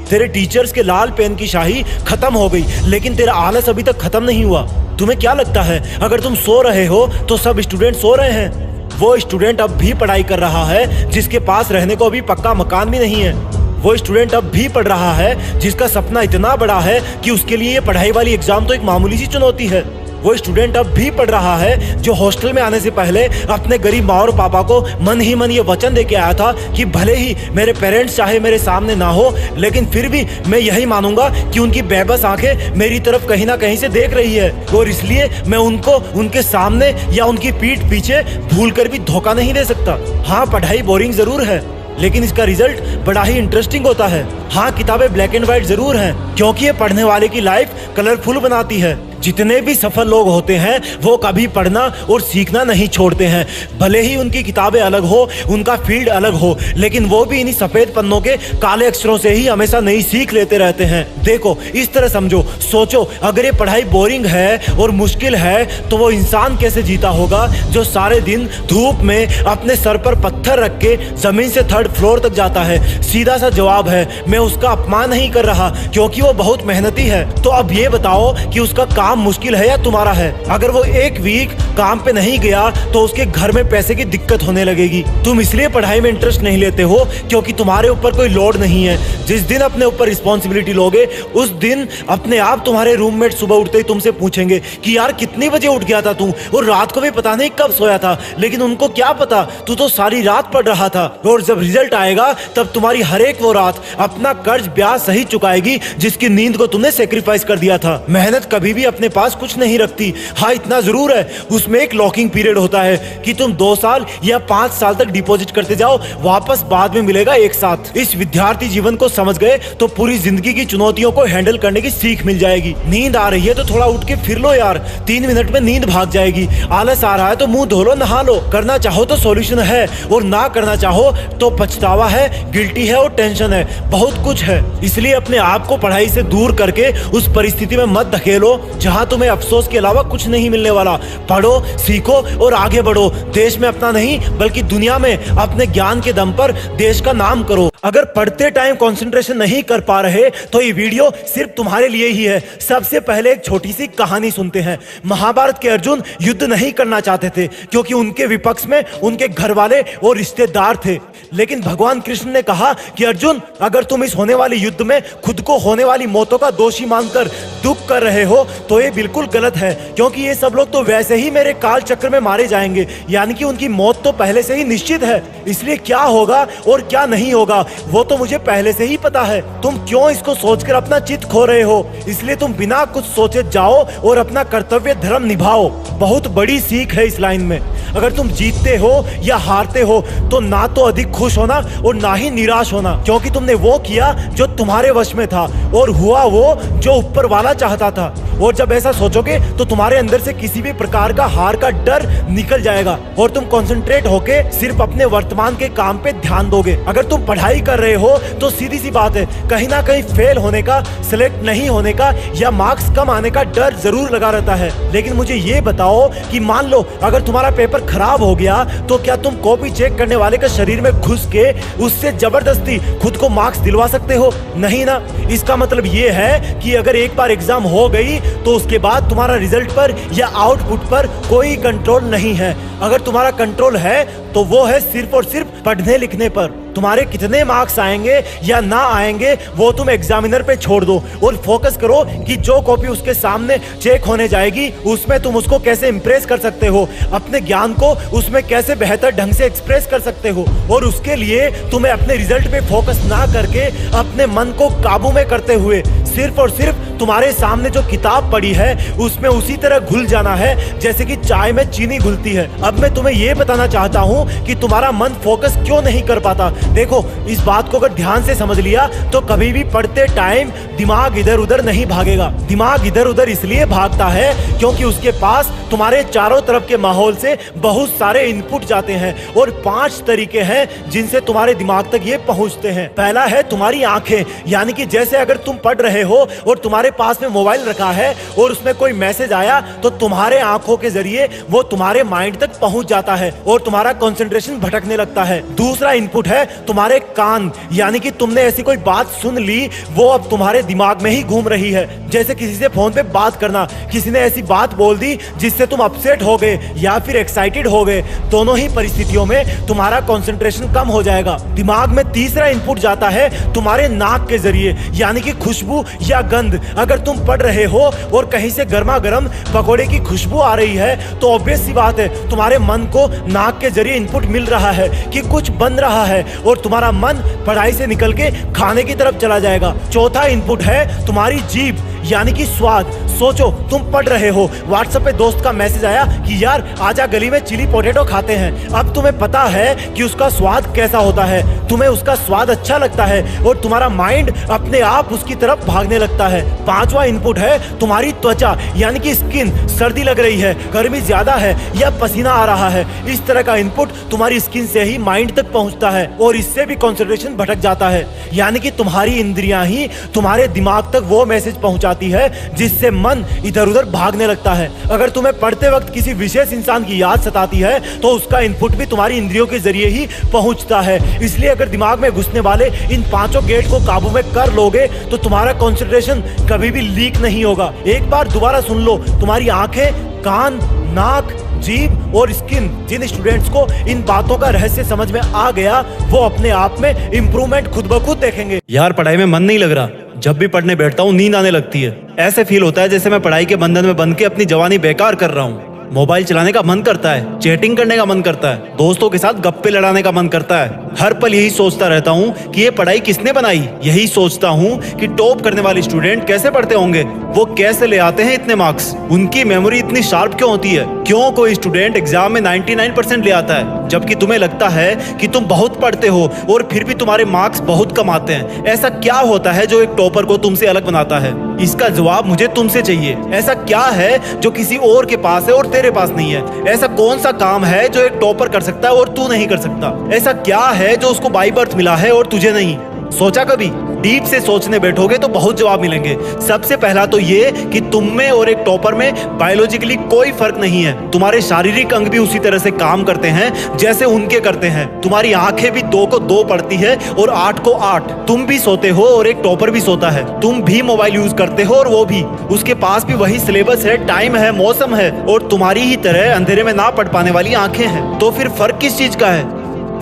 तेरे टीचर्स के लाल पेन की शाही खत्म हो गई, लेकिन तेरा आलस अभी तक खत्म नहीं हुआ। तुम्हें क्या लगता है अगर तुम सो रहे हो तो सब स्टूडेंट सो रहे हैं? वो स्टूडेंट अब भी पढ़ाई कर रहा है जिसके पास रहने को अभी पक्का मकान भी नहीं है। वो स्टूडेंट अब भी पढ़ रहा है जिसका सपना इतना बड़ा है कि उसके लिए ये पढ़ाई वाली एग्जाम तो एक मामूली सी चुनौती है। वो स्टूडेंट अब भी पढ़ रहा है जो हॉस्टल में आने से पहले अपने गरीब माँ और पापा को मन ही मन ये वचन दे के आया था कि भले ही मेरे पेरेंट्स चाहे मेरे सामने ना हो, लेकिन फिर भी मैं यही मानूंगा कि उनकी बेबस आंखें मेरी तरफ कहीं ना कहीं से देख रही है, और इसलिए मैं उनको उनके सामने या उनकी पीठ पीछे भूल कर भी धोखा नहीं दे सकता। हाँ, पढ़ाई बोरिंग जरूर है, लेकिन इसका रिजल्ट बड़ा ही इंटरेस्टिंग होता है। हाँ, किताबें ब्लैक एंड व्हाइट जरूर हैं, क्योंकि ये पढ़ने वाले की लाइफ कलरफुल बनाती है। जितने भी सफल लोग होते हैं वो कभी पढ़ना और सीखना नहीं छोड़ते हैं। भले ही उनकी किताबें अलग हो, उनका फील्ड अलग हो, लेकिन वो भी इन्हीं सफेद पन्नों के काले अक्षरों से ही हमेशा नई सीख लेते रहते हैं। देखो इस तरह समझो, सोचो अगर ये पढ़ाई बोरिंग है और मुश्किल है तो वो इंसान कैसे जीता होगा जो सारे दिन धूप में अपने सर पर पत्थर रख के जमीन से 3rd फ्लोर तक जाता है। सीधा सा जवाब है, मैं उसका अपमान नहीं कर रहा क्योंकि वो बहुत मेहनती है। तो अब ये बताओ कि उसका काम मुश्किल है या तुम्हारा है? अगर वो 1 वीक काम पे नहीं गया तो उसके घर में पैसे की दिक्कत होने लगेगी। तुम इसलिए पढ़ाई में इंटरेस्ट नहीं लेते हो क्योंकि तुम्हारे ऊपर कोई लोड नहीं है। जिस दिन अपने ऊपर रिस्पॉन्सिबिलिटी लोगे उस दिन अपने आप तुम्हारे रूममेट सुबह उठते ही तुमसे पूछेंगे कि यार कितनी बजे उठ गया था तू, और रात को भी पता नहीं कब सोया था। लेकिन उनको क्या पता, तू तो सारी रात पढ़ रहा था। और जब रिजल्ट आएगा तब तुम्हारी हर एक वो रात अपना कर्ज ब्याज सही चुकाएगी जिसकी नींद को तुमने सेक्रीफाइस कर दिया था। मेहनत कभी भी अपने पास कुछ नहीं रखती। हाँ इतना जरूर है, उसमें एक लॉकिंग पीरियड होता है कि तुम 2 साल या 5 साल तक डिपॉजिट करते जाओ, वापस बाद में मिलेगा एक साथ। इस विद्यार्थी जीवन को समझ गए तो पूरी जिंदगी की चुनौतियों को हैंडल करने की सीख मिल जाएगी। नींद आ रही है तो थोड़ा उठ के फिर लो यार, 3 मिनट में नींद भाग जाएगी। आलस आ रहा है तो मुंह धो लो, नहा लो। करना चाहो तो सॉल्यूशन है और ना करना चाहो तो पछतावा है, गिल्टी है और टेंशन है, बहुत कुछ है। इसलिए अपने आप को पढ़ाई से दूर करके उस परिस्थिति में मत धकेलो जहां तुम्हें अफसोस के अलावा कुछ नहीं मिलने वाला। पढ़ो, सीखो और आगे बढ़ो। देश में अपना नहीं बल्कि दुनिया में अपने ज्ञान के दम पर देश का नाम करो। अगर पढ़ते टाइम कंसंट्रेशन नहीं कर पा रहे तो ये वीडियो सिर्फ तुम्हारे लिए ही है। सबसे पहले एक छोटी सी कहानी सुनते हैं। महाभारत के अर्जुन युद्ध नहीं करना चाहते थे क्योंकि उनके विपक्ष में उनके घर वाले और रिश्तेदार थे। लेकिन भगवान कृष्ण ने कहा कि अर्जुन, अगर तुम इस होने वाली युद्ध में खुद को होने वाली मौतों का दोषी मानकर दुख कर रहे हो तो ये बिल्कुल गलत है, क्योंकि ये सब लोग तो वैसे ही मेरे काल चक्र में मारे जाएंगे, यानी कि उनकी मौत तो पहले से ही निश्चित है। इसलिए क्या होगा और क्या नहीं होगा वो तो मुझे पहले से ही पता है। तुम क्यों इसको सोचकर अपना चित्त खो रहे हो? इसलिए तुम बिना कुछ सोचे जाओ और अपना कर्तव्य धर्म निभाओ। बहुत बड़ी सीख है इस लाइन में। अगर तुम जीतते हो या हारते हो तो ना तो अधिक खुश होना और ना ही निराश होना, क्योंकि तुमने वो किया जो तुम्हारे वश में था और हुआ वो जो ऊपर वाला चाहता था। और जब ऐसा सोचोगे तो तुम्हारे अंदर से किसी भी प्रकार का हार का डर निकल जाएगा और तुम कंसंट्रेट होके सिर्फ अपने वर्तमान के काम पे ध्यान दोगे। अगर तुम पढ़ाई कर रहे हो तो सीधी सी बात है, कहीं ना कहीं फेल होने का, सिलेक्ट नहीं होने का या मार्क्स कम आने का डर जरूर लगा रहता है। लेकिन मुझे ये बताओ कि मान लो अगर तुम्हारा पेपर खराब हो गया तो क्या तुम कॉपी चेक करने वाले के शरीर में घुस के उससे जबरदस्ती खुद को मार्क्स दिलवा सकते हो? नहीं ना। इसका मतलब ये है कि अगर एक बार एग्जाम हो गई तो उसके बाद तुम्हारा रिजल्ट पर या आउटपुट पर कोई कंट्रोल नहीं है। अगर तुम्हारा कंट्रोल है तो वो है सिर्फ और सिर्फ पढ़ने लिखने पर। तुम्हारे कितने मार्क्स आएंगे या ना आएंगे वो तुम एग्जामिनर पे छोड़ दो और फोकस करो कि जो कॉपी उसके सामने चेक होने जाएगी उसमें तुम उसको कैसे इंप्रेस कर सकते हो, अपने ज्ञान को उसमें कैसे बेहतर ढंग से एक्सप्रेस कर सकते हो। और उसके लिए तुम्हें अपने रिजल्ट पे फोकस ना करके अपने मन को काबू में करते हुए सिर्फ और सिर्फ तुम्हारे सामने जो किताब पड़ी है उसमें उसी तरह घुल जाना है जैसे कि चाय में चीनी घुलती है। अब मैं तुम्हें यह बताना चाहता हूँ कि तुम्हारा मन फोकस क्यों नहीं कर पाता। देखो, इस बात को अगर ध्यान से समझ लिया तो कभी भी पढ़ते टाइम दिमाग इधर उधर नहीं भागेगा। दिमाग इधर उधर इसलिए भागता है क्योंकि उसके पास तुम्हारे चारों तरफ के माहौल से बहुत सारे इनपुट जाते हैं और 5 तरीके हैं जिनसे तुम्हारे दिमाग तक ये पहुंचते हैं। पहला है तुम्हारी आंखें, यानी कि जैसे अगर तुम पढ़ रहे हो और तुम्हारे पास में मोबाइल रखा है और उसमें कोई मैसेज आया तो तुम्हारे आंखों के जरिए वो तुम्हारे माइंड तक पहुंच जाता है और तुम्हारा कंसंट्रेशन भटकने लगता है। दूसरा इनपुट है तुम्हारे कान, यानी कि तुमने ऐसी कोई बात सुन ली वो अब तुम्हारे दिमाग में ही घूम रही है। जैसे किसी से फोन पे बात करना, किसी ने ऐसी बात बोल दी जिससे तुम अपसेट हो गए या फिर एक्साइटेड हो गए। दोनों ही परिस्थितियों में तुम्हारा कंसंट्रेशन कम हो जाएगा। दिमाग में तीसरा इनपुट जाता है तुम्हारे नाक के जरिए, यानी कि खुशबू या गंध। अगर तुम पढ़ रहे हो और कहीं से गर्मा गर्म पकोड़े की खुशबू आ रही है तो ऑब्वियस सी बात है तुम्हारे मन को नाक के जरिए इनपुट मिल रहा है कि कुछ बन रहा है और तुम्हारा मन पढ़ाई से निकल के खाने की तरफ चला जाएगा। चौथा इनपुट है तुम्हारी जीभ, यानी कि स्वाद। सोचो, तुम पढ़ रहे हो, व्हाट्सएप पे दोस्त का मैसेज आया कि यार आजा गली में चिली पोटैटो खाते हैं। अब तुम्हें पता है कि उसका स्वाद कैसा होता है, तुम्हें उसका स्वाद अच्छा लगता है और तुम्हारा माइंड अपने आप उसकी तरफ भागने लगता है। पांचवा इनपुट है तुम्हारी त्वचा यानी कि स्किन, सर्दी लग रही है, गर्मी ज्यादा है या पसीना आ रहा है, इस तरह का इनपुट तुम्हारी स्किन से ही माइंड तक पहुंचता है और इससे भी कंसंट्रेशन भटक जाता है। यानी कि तुम्हारी इंद्रियां ही तुम्हारे दिमाग तक वो मैसेज पहुंचाती है जिससे मन इधर उधर भागने लगता है। अगर तुम्हें पढ़ते वक्त किसी विशेष इंसान की याद सताती है तो उसका इनपुट भी तुम्हारी इंद्रियों के जरिए ही पहुंचता है। इसलिए अगर दिमाग में घुसने वाले इन 5 गेट को काबू में कर लोगे तो तुम्हारा कंसंट्रेशन कभी भी लीक नहीं होगा। एक बार दोबारा सुन लो, तुम्हारी आंखें, कान, नाक, जीभ और स्किन, जिन स्टूडेंट्स को इन बातों का रहस्य समझ में आ गया वो अपने आप में इंप्रूवमेंट खुद ब खुद देखेंगे। यार पढ़ाई में मन नहीं लग रहा, जब भी पढ़ने बैठता हूँ नींद आने लगती है। ऐसे फील होता है जैसे मैं पढ़ाई के बंधन में बंध के अपनी जवानी बेकार कर रहा हूँ। मोबाइल चलाने का मन करता है, चैटिंग करने का मन करता है, दोस्तों के साथ गप्पे लड़ाने का मन करता है। हर पल यही सोचता रहता हूँ कि ये पढ़ाई किसने बनाई। यही सोचता हूँ कि टॉप करने वाले स्टूडेंट कैसे पढ़ते होंगे, वो कैसे ले आते हैं इतने मार्क्स, उनकी मेमोरी इतनी शार्प क्यों होती है, क्यों कोई स्टूडेंट एग्जाम में 99% ले आता है जबकि तुम्हें लगता है कि तुम बहुत पढ़ते हो और फिर भी तुम्हारे मार्क्स बहुत कम आते हैं। ऐसा क्या होता है जो एक टॉपर को तुमसे अलग बनाता है? इसका जवाब मुझे तुमसे चाहिए। ऐसा क्या है जो किसी और के पास है और तेरे पास नहीं है? ऐसा कौन सा काम है जो एक टॉपर कर सकता है और तू नहीं कर सकता? ऐसा क्या है जो उसको बाय बर्थ मिला है और तुझे नहीं? सोचा कभी? डीप से सोचने बैठोगे तो बहुत जवाब मिलेंगे। सबसे पहला तो ये कि तुम में और एक टॉपर में बायोलॉजिकली कोई फर्क नहीं है। तुम्हारे शारीरिक अंग भी उसी तरह से काम करते हैं जैसे उनके करते हैं। तुम्हारी आंखें भी 2 को 2 पढ़ती है और 8 को 8। तुम भी सोते हो और एक टॉपर भी सोता है। तुम भी मोबाइल यूज करते हो और वो भी। उसके पास भी वही सिलेबस है, टाइम है, मौसम है और तुम्हारी ही तरह अंधेरे में ना पढ़ पाने वाली आंखें हैं। तो फिर फर्क किस चीज का है?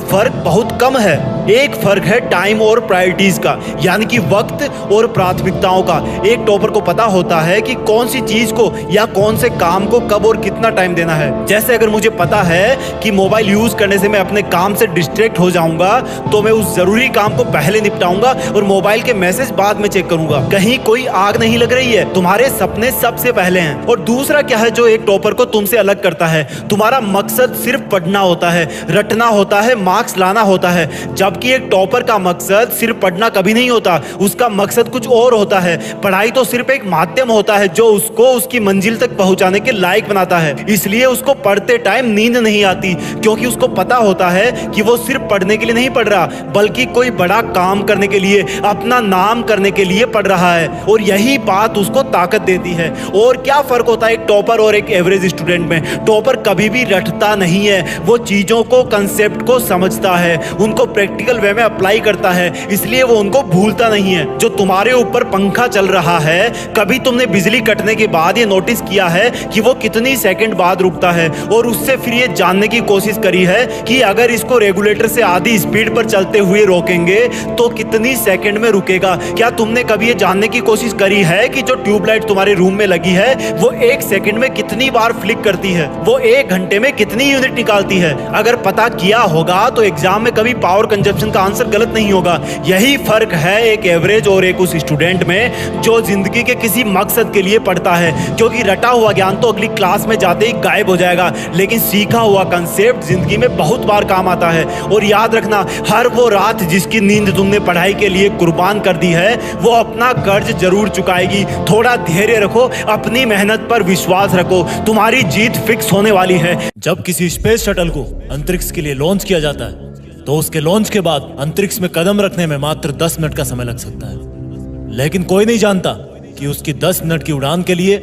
फर्क बहुत कम है। एक फर्क है टाइम और प्रायोरिटीज का, यानी कि वक्त और प्राथमिकताओं का। एक टॉपर को पता होता है कि कौन सी चीज को या कौन से काम को कब और कितना टाइम देना है। जैसे अगर मुझे पता है कि मोबाइल यूज करने से मैं अपने काम से डिस्ट्रैक्ट हो जाऊंगा तो मैं उस जरूरी काम को पहले निपटाऊंगा और मोबाइल के मैसेज बाद में चेक करूंगा। कहीं कोई आग नहीं लग रही है, तुम्हारे सपने सबसे पहले हैं। और दूसरा क्या है जो एक टॉपर को तुमसे अलग करता है? तुम्हारा मकसद सिर्फ पढ़ना होता है, रटना होता है, मार्क्स लाना होता है। जबकि एक टॉपर का मकसद सिर्फ पढ़ना कभी नहीं होता, उसका मकसद कुछ और होता है। पढ़ाई तो सिर्फ एक माध्यम होता है जो उसको उसकी मंजिल तक पहुंचाने के लायक बनाता है। इसलिए उसको पढ़ते टाइम नींद नहीं आती, क्योंकि उसको पता होता है कि वो सिर्फ पढ़ने के लिए नहीं पढ़ रहा बल्कि कोई बड़ा काम करने के लिए, अपना नाम करने के लिए पढ़ रहा है। और यही बात उसको ताकत देती है। और क्या फर्क होता है एक टॉपर और एक एवरेज स्टूडेंट में? टॉपर कभी भी रटता नहीं है, वो चीजों को, कंसेप्ट को समझता है, उनको प्रैक्टिकल वे में अप्लाई करता है, इसलिए वो उनको भूलता नहीं है। जो तुम्हारे ऊपर पंखा चल रहा है, कभी तुमने बिजली कटने के बाद ये नोटिस किया है कि वो कितनी सेकंड बाद रुकता है? और उससे फिर ये जानने की कोशिश करी है कि अगर इसको रेगुलेटर से आधी स्पीड पर चलते हुए रोकेंगे तो कितनी सेकंड में रुकेगा? क्या तुमने कभी ये जानने की कोशिश करी है कि जो ट्यूबलाइट तुम्हारे रूम में लगी है वो 1 सेकंड में कितनी बार फ्लिक करती है? वो 1 घंटे में कितनी यूनिट निकालती है? अगर पता किया होगा तो एग्जाम में कभी पावर कंजप्शन का आंसर गलत नहीं होगा। यही फर्क है एक एवरेज और एक उस स्टूडेंट में जो जिंदगी के किसी मकसद के लिए पढ़ता है। क्योंकि रटा हुआ ज्ञान तो अगली क्लास में जाते ही गायब हो जाएगा, लेकिन सीखा हुआ कंसेप्ट जिंदगी में बहुत बार काम आता है। और याद रखना, हर वो रात जिसकी नींद तुमने पढ़ाई के लिए कुर्बान कर दी है वो अपना कर्ज जरूर चुकाएगी। थोड़ा धैर्य रखो, अपनी मेहनत पर विश्वास रखो, तुम्हारी जीत फिक्स होने वाली है। जब किसी स्पेस शटल को अंतरिक्ष के लिए लॉन्च किया जाता है तो उसके लॉन्च के बाद अंतरिक्ष में कदम रखने में मात्र 10 मिनट का समय लग सकता है। लेकिन कोई नहीं जानता कि उसकी 10 मिनट की उड़ान के लिए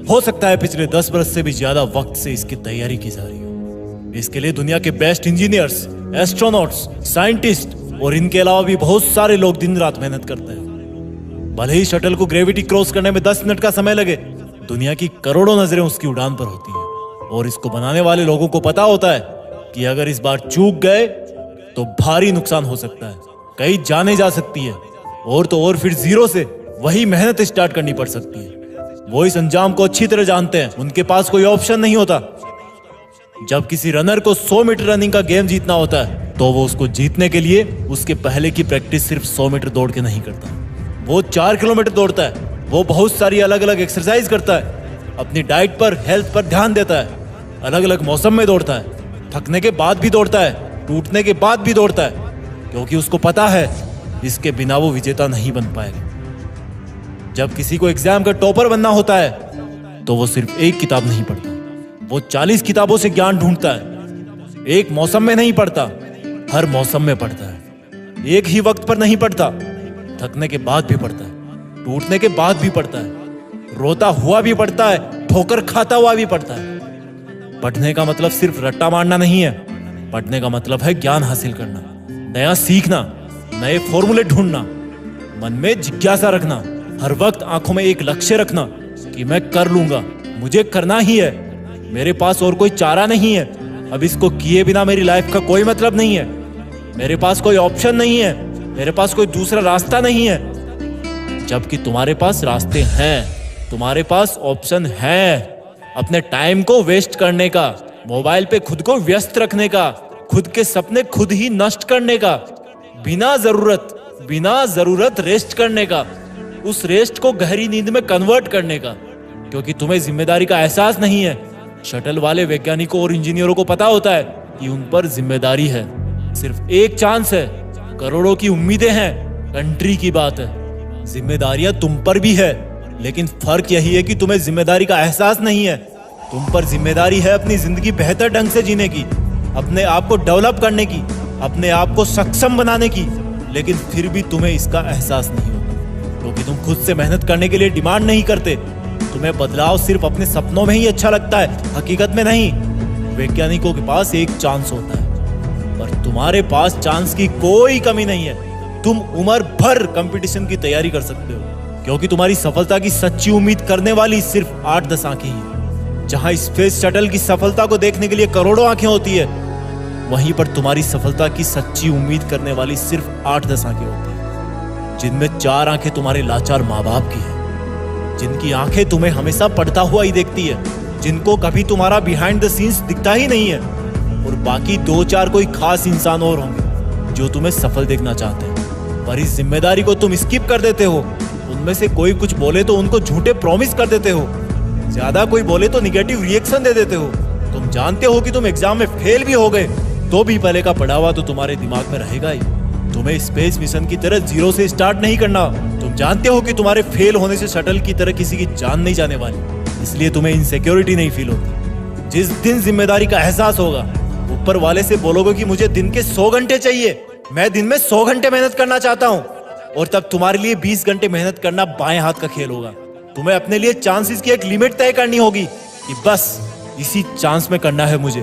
हो सकता है पिछले 10 बरस से भी ज्यादा वक्त से इसकी तैयारी की जा रही हो। इसके लिए दुनिया के बेस्ट इंजीनियर्स, एस्ट्रोनॉट्स, साइंटिस्ट और इनके अलावा भी बहुत सारे लोग दिन रात मेहनत करते हैं। भले ही शटल को ग्रेविटी क्रॉस करने में 10 मिनट का समय लगे, दुनिया की करोड़ों नजरें उसकी उड़ान पर होती हैं। और इसको बनाने वाले लोगों को पता होता है कि अगर इस बार चूक गए तो भारी नुकसान हो सकता है, कई जाने जा सकती है और तो और फिर जीरो से वही मेहनत स्टार्ट करनी पड़ सकती है। वो इस अंजाम को अच्छी तरह जानते हैं, उनके पास कोई ऑप्शन नहीं होता। जब किसी रनर को 100 मीटर रनिंग का गेम जीतना होता है तो वो उसको जीतने के लिए उसके पहले की प्रैक्टिस सिर्फ 100 मीटर दौड़ के नहीं करता, वो 4 किलोमीटर दौड़ता है। वो बहुत सारी अलग अलग एक्सरसाइज करता है, अपनी डाइट पर, हेल्थ पर ध्यान देता है, अलग अलग मौसम में दौड़ता है, थकने के बाद भी दौड़ता है, टूटने के बाद भी दौड़ता है, क्योंकि उसको पता है इसके बिना वो विजेता नहीं बन पाएगा। जब किसी को एग्जाम का टॉपर बनना होता है तो वो सिर्फ एक किताब नहीं पढ़ता, वो 40 किताबों से ज्ञान ढूंढता है। एक मौसम में नहीं पढ़ता, हर मौसम में पढ़ता है। एक ही वक्त पर नहीं पढ़ता, थकने के बाद भी पढ़ता है, टूटने के बाद भी पढ़ता है, रोता हुआ भी पढ़ता है, ठोकर खाता हुआ भी पढ़ता है। पढ़ने का मतलब सिर्फ रट्टा मारना नहीं है, पढ़ने का मतलब है ज्ञान हासिल करना, नया सीखना, नए फॉर्मूले ढूंढना, मन में जिज्ञासा रखना, हर वक्त आंखों में एक लक्ष्य रखना कि मैं कर लूंगा, मुझे करना ही है, मेरे पास और कोई चारा नहीं है, अब इसको किए बिना मेरी लाइफ का कोई मतलब नहीं है, मेरे पास कोई ऑप्शन नहीं है, मेरे पास कोई दूसरा रास्ता नहीं है। जबकि तुम्हारे पास रास्ते हैं, तुम्हारे पास ऑप्शन है, अपने टाइम को वेस्ट करने का, मोबाइल पे खुद को व्यस्त रखने का, खुद के सपने खुद ही नष्ट करने का, बिना जरूरत रेस्ट करने का, उस रेस्ट को गहरी नींद में कन्वर्ट करने का, क्योंकि तुम्हें जिम्मेदारी का एहसास नहीं है। शटल वाले वैज्ञानिकों और इंजीनियरों को पता होता है कि उन पर जिम्मेदारी है, सिर्फ एक चांस है, करोड़ों की उम्मीदें हैं, कंट्री की बात है। जिम्मेदारियां तुम पर भी है, लेकिन फर्क यही है कि तुम्हें जिम्मेदारी का एहसास नहीं है। तुम पर जिम्मेदारी है अपनी जिंदगी बेहतर ढंग से जीने की, अपने आप को डेवलप करने की, अपने आप को सक्षम बनाने की, लेकिन फिर भी तुम्हें इसका एहसास नहीं होता, क्योंकि तुम खुद से मेहनत करने के लिए डिमांड नहीं करते। तुम्हें बदलाव सिर्फ अपने सपनों में ही अच्छा लगता है, हकीकत में नहीं। वैज्ञानिकों के पास एक चांस होता है, पर तुम्हारे पास चांस की कोई कमी नहीं है। तुम उम्र भर कंपटीशन की तैयारी कर सकते हो, क्योंकि तुम्हारी सफलता की सच्ची उम्मीद करने वाली सिर्फ 8-10 आंखें ही हैं। जहां स्पेस शटल की सफलता को देखने के लिए करोड़ों आंखें होती है, वहीं पर तुम्हारी सफलता की सच्ची उम्मीद करने वाली सिर्फ 8-10 आंखें होती है, जिनमें 4 आंखें तुम्हारे लाचार माँ बाप की है, जिनकी आंखें तुम्हें हमेशा पढ़ता हुआ ही देखती है, जिनको कभी तुम्हारा बिहाइंड द सीन्स दिखता ही नहीं है, और बाकी 2-4 कोई खास इंसान और होंगे जो तुम्हें सफल देखना चाहते हैं, पर इस जिम्मेदारी को तुम स्किप कर देते हो। उनमें से कोई कुछ बोले तो उनको झूठे प्रॉमिस कर देते हो, ज्यादा कोई बोले तो निगेटिव रिएक्शन दे देते हो। तुम जानते हो कि तुम एग्जाम में फेल भी हो गए, तो भी पहले का पढ़ा हुआ तो तुम्हारे दिमाग में रहेगा ही। तुम्हें स्पेस मिशन की तरह 0 से स्टार्ट नहीं करना। तुम जानते हो कि तुम्हारे फेल होने से शटल की तरह किसी की जान नहीं जाने वाली, इसलिए तुम्हें इनसिक्योरिटी नहीं फील होती। जिस दिन जिम्मेदारी का एहसास होगा, ऊपर वाले से बोलोगे कि मुझे दिन के 100 घंटे चाहिए, मैं दिन में 100 घंटे मेहनत करना चाहता हूँ, और तब तुम्हारे लिए 20 घंटे मेहनत करना बाएं हाथ का खेल होगा। तुम्हें अपने लिए चांसेस की एक लिमिट तय करनी होगी कि बस इसी चांस में करना है मुझे।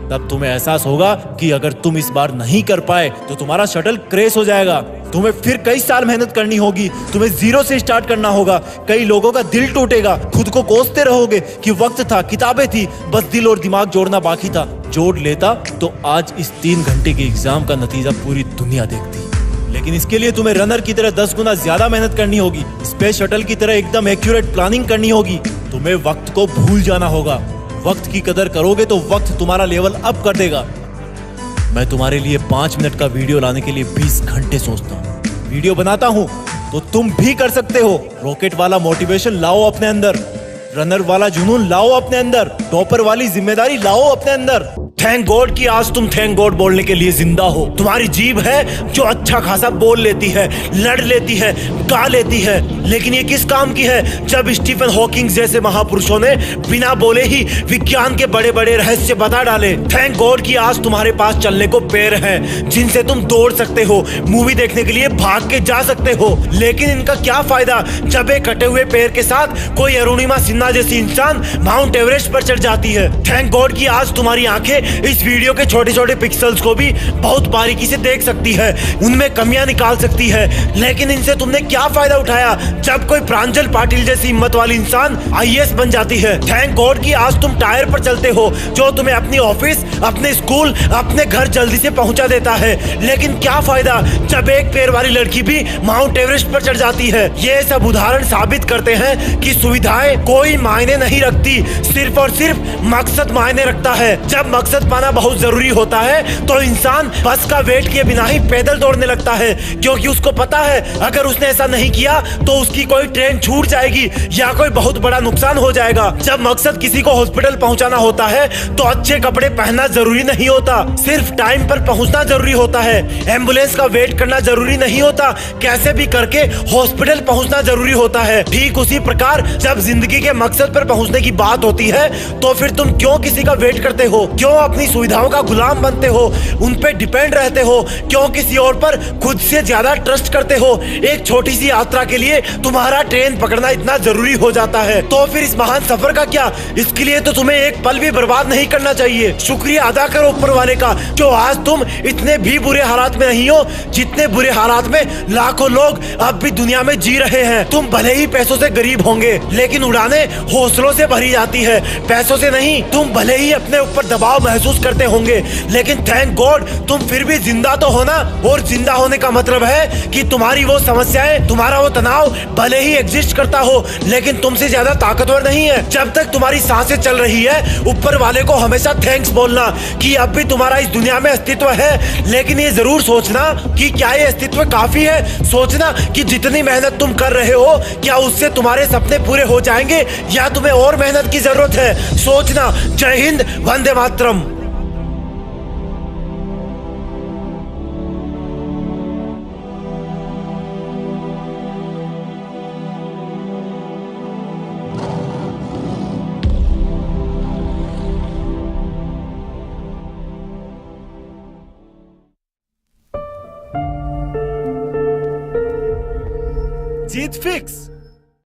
तब तुम्हें एहसास होगा कि अगर तुम इस बार नहीं कर पाए तो तुम्हारा शटल क्रैश हो जाएगा। तुम्हें फिर कई साल मेहनत करनी होगी, तुम्हें 0 से स्टार्ट करना होगा, कई लोगों का दिल टूटेगा, खुद को कोसते रहोगे कि वक्त था, किताबें थी, बस दिल और दिमाग जोड़ना बाकी था। जोड़ लेता तो आज इस 3 घंटे के एग्जाम का नतीजा पूरी दुनिया देखती। लेकिन इसके लिए तुम्हें रनर की तरह 10 गुना ज्यादा मेहनत करनी होगी, स्पेस शटल की तरह एकदम एक्यूरेट प्लानिंग करनी होगी। तुम्हें वक्त को भूल जाना होगा। वक्त की कदर करोगे तो वक्त तुम्हारा लेवल अप कर देगा। मैं तुम्हारे लिए 5 मिनट का वीडियो लाने के लिए 20 घंटे सोचता हूँ। वीडियो बनाता हूँ तो तुम भी कर सकते हो। रॉकेट वाला मोटिवेशन लाओ अपने अंदर, रनर वाला जुनून लाओ अपने अंदर, टॉपर वाली जिम्मेदारी लाओ अपने अंदर। थैंक गॉड कि आज तुम थैंक गॉड बोलने के लिए जिंदा हो। तुम्हारी जीभ है जो अच्छा खासा बोल लेती है, लड़ लेती है, गा लेती है, लेकिन ये किस काम की है जब स्टीफन हॉकिंग जैसे महापुरुषों ने बिना बोले ही विज्ञान के बड़े बड़े रहस्य बता डाले। थैंक गॉड कि आज तुम्हारे पास चलने को पैर हैं जिनसे तुम दौड़ सकते हो, मूवी देखने के लिए भाग के जा सकते हो। लेकिन इनका क्या फायदा जब एक कटे हुए पैर के साथ कोई अरुणिमा सिन्हा जैसी इंसान माउंट एवरेस्ट पर चढ़ जाती है। थैंक गॉड कि आज तुम्हारी आंखें इस वीडियो के छोटे छोटे पिक्सल्स को भी बहुत बारीकी से देख सकती है, उनमें कमियां निकाल सकती है। लेकिन इनसे तुमने क्या फायदा उठाया जब कोई प्रांजल पाटिल जैसी हिम्मत वाली इंसान IAS बन जाती है। थैंक गॉड कि आज तुम टायर पर चलते हो जो तुम्हें अपनी ऑफिस, अपने स्कूल, अपने घर जल्दी से पहुंचा देता है। लेकिन क्या फायदा जब एक पैर वाली लड़की भी माउंट एवरेस्ट पर चढ़ जाती है। ये सब उदाहरण साबित करते हैं कि सुविधाएं कोई मायने नहीं रखती, सिर्फ और सिर्फ मकसद मायने रखता है। जब मकसद मकसद पाना बहुत जरूरी होता है तो इंसान बस का वेट किए बिना ही पैदल दौड़ने लगता है, क्योंकि उसको पता है अगर उसने ऐसा नहीं किया तो उसकी कोई ट्रेन छूट जाएगी या कोई बहुत बड़ा नुकसान हो जाएगा। जब मकसद किसी को हॉस्पिटल पहुंचाना होता है तो अच्छे कपड़े पहनना जरूरी नहीं होता, सिर्फ टाइम पर पहुंचना जरूरी होता है। एम्बुलेंस का वेट करना जरूरी नहीं होता, कैसे भी करके हॉस्पिटल पहुंचना जरूरी होता है। ठीक उसी प्रकार जब जिंदगी के मकसद पर पहुंचने की बात होती है तो फिर तुम क्यों किसी का वेट करते हो, क्यों अपनी सुविधाओं का गुलाम बनते हो, उन पे डिपेंड रहते हो, क्यों किसी और पर खुद से ज्यादा ट्रस्ट करते हो। एक छोटी सी यात्रा के लिए तुम्हारा ट्रेन पकड़ना इतना जरूरी हो जाता है, तो फिर इस महान सफर का क्या? इसके लिए तो तुम्हें एक पल भी बर्बाद नहीं करना चाहिए। शुक्रिया अदा करो ऊपर वाले का जो आज तुम इतने भी बुरे हालात में नहीं हो जितने बुरे हालात में लाखों लोग अब भी दुनिया में जी रहे हैं। तुम भले ही पैसों से गरीब होंगे लेकिन उड़ाने हौसलों से भरी जाती है, पैसों से नहीं। तुम भले ही अपने ऊपर दबाव महसूस करते होंगे लेकिन थैंक गॉड तुम फिर भी जिंदा तो हो ना। और जिंदा होने का मतलब है कि तुम्हारी वो समस्याएं, तुम्हारा वो तनाव भले ही एग्जिस्ट करता हो लेकिन तुमसे ज्यादा ताकतवर नहीं है। जब तक तुम्हारी सांसें चल रही है ऊपर वाले को हमेशा थैंक्स बोलना कि अब भी तुम्हारा इस दुनिया में अस्तित्व है, लेकिन ये जरूर सोचना कि क्या ये अस्तित्व काफी है। सोचना कि जितनी मेहनत तुम कर रहे हो क्या उससे तुम्हारे सपने पूरे हो जाएंगे या तुम्हें और मेहनत की जरूरत है। सोचना। जय हिंद, वंदे मातरम। जीत फिक्स।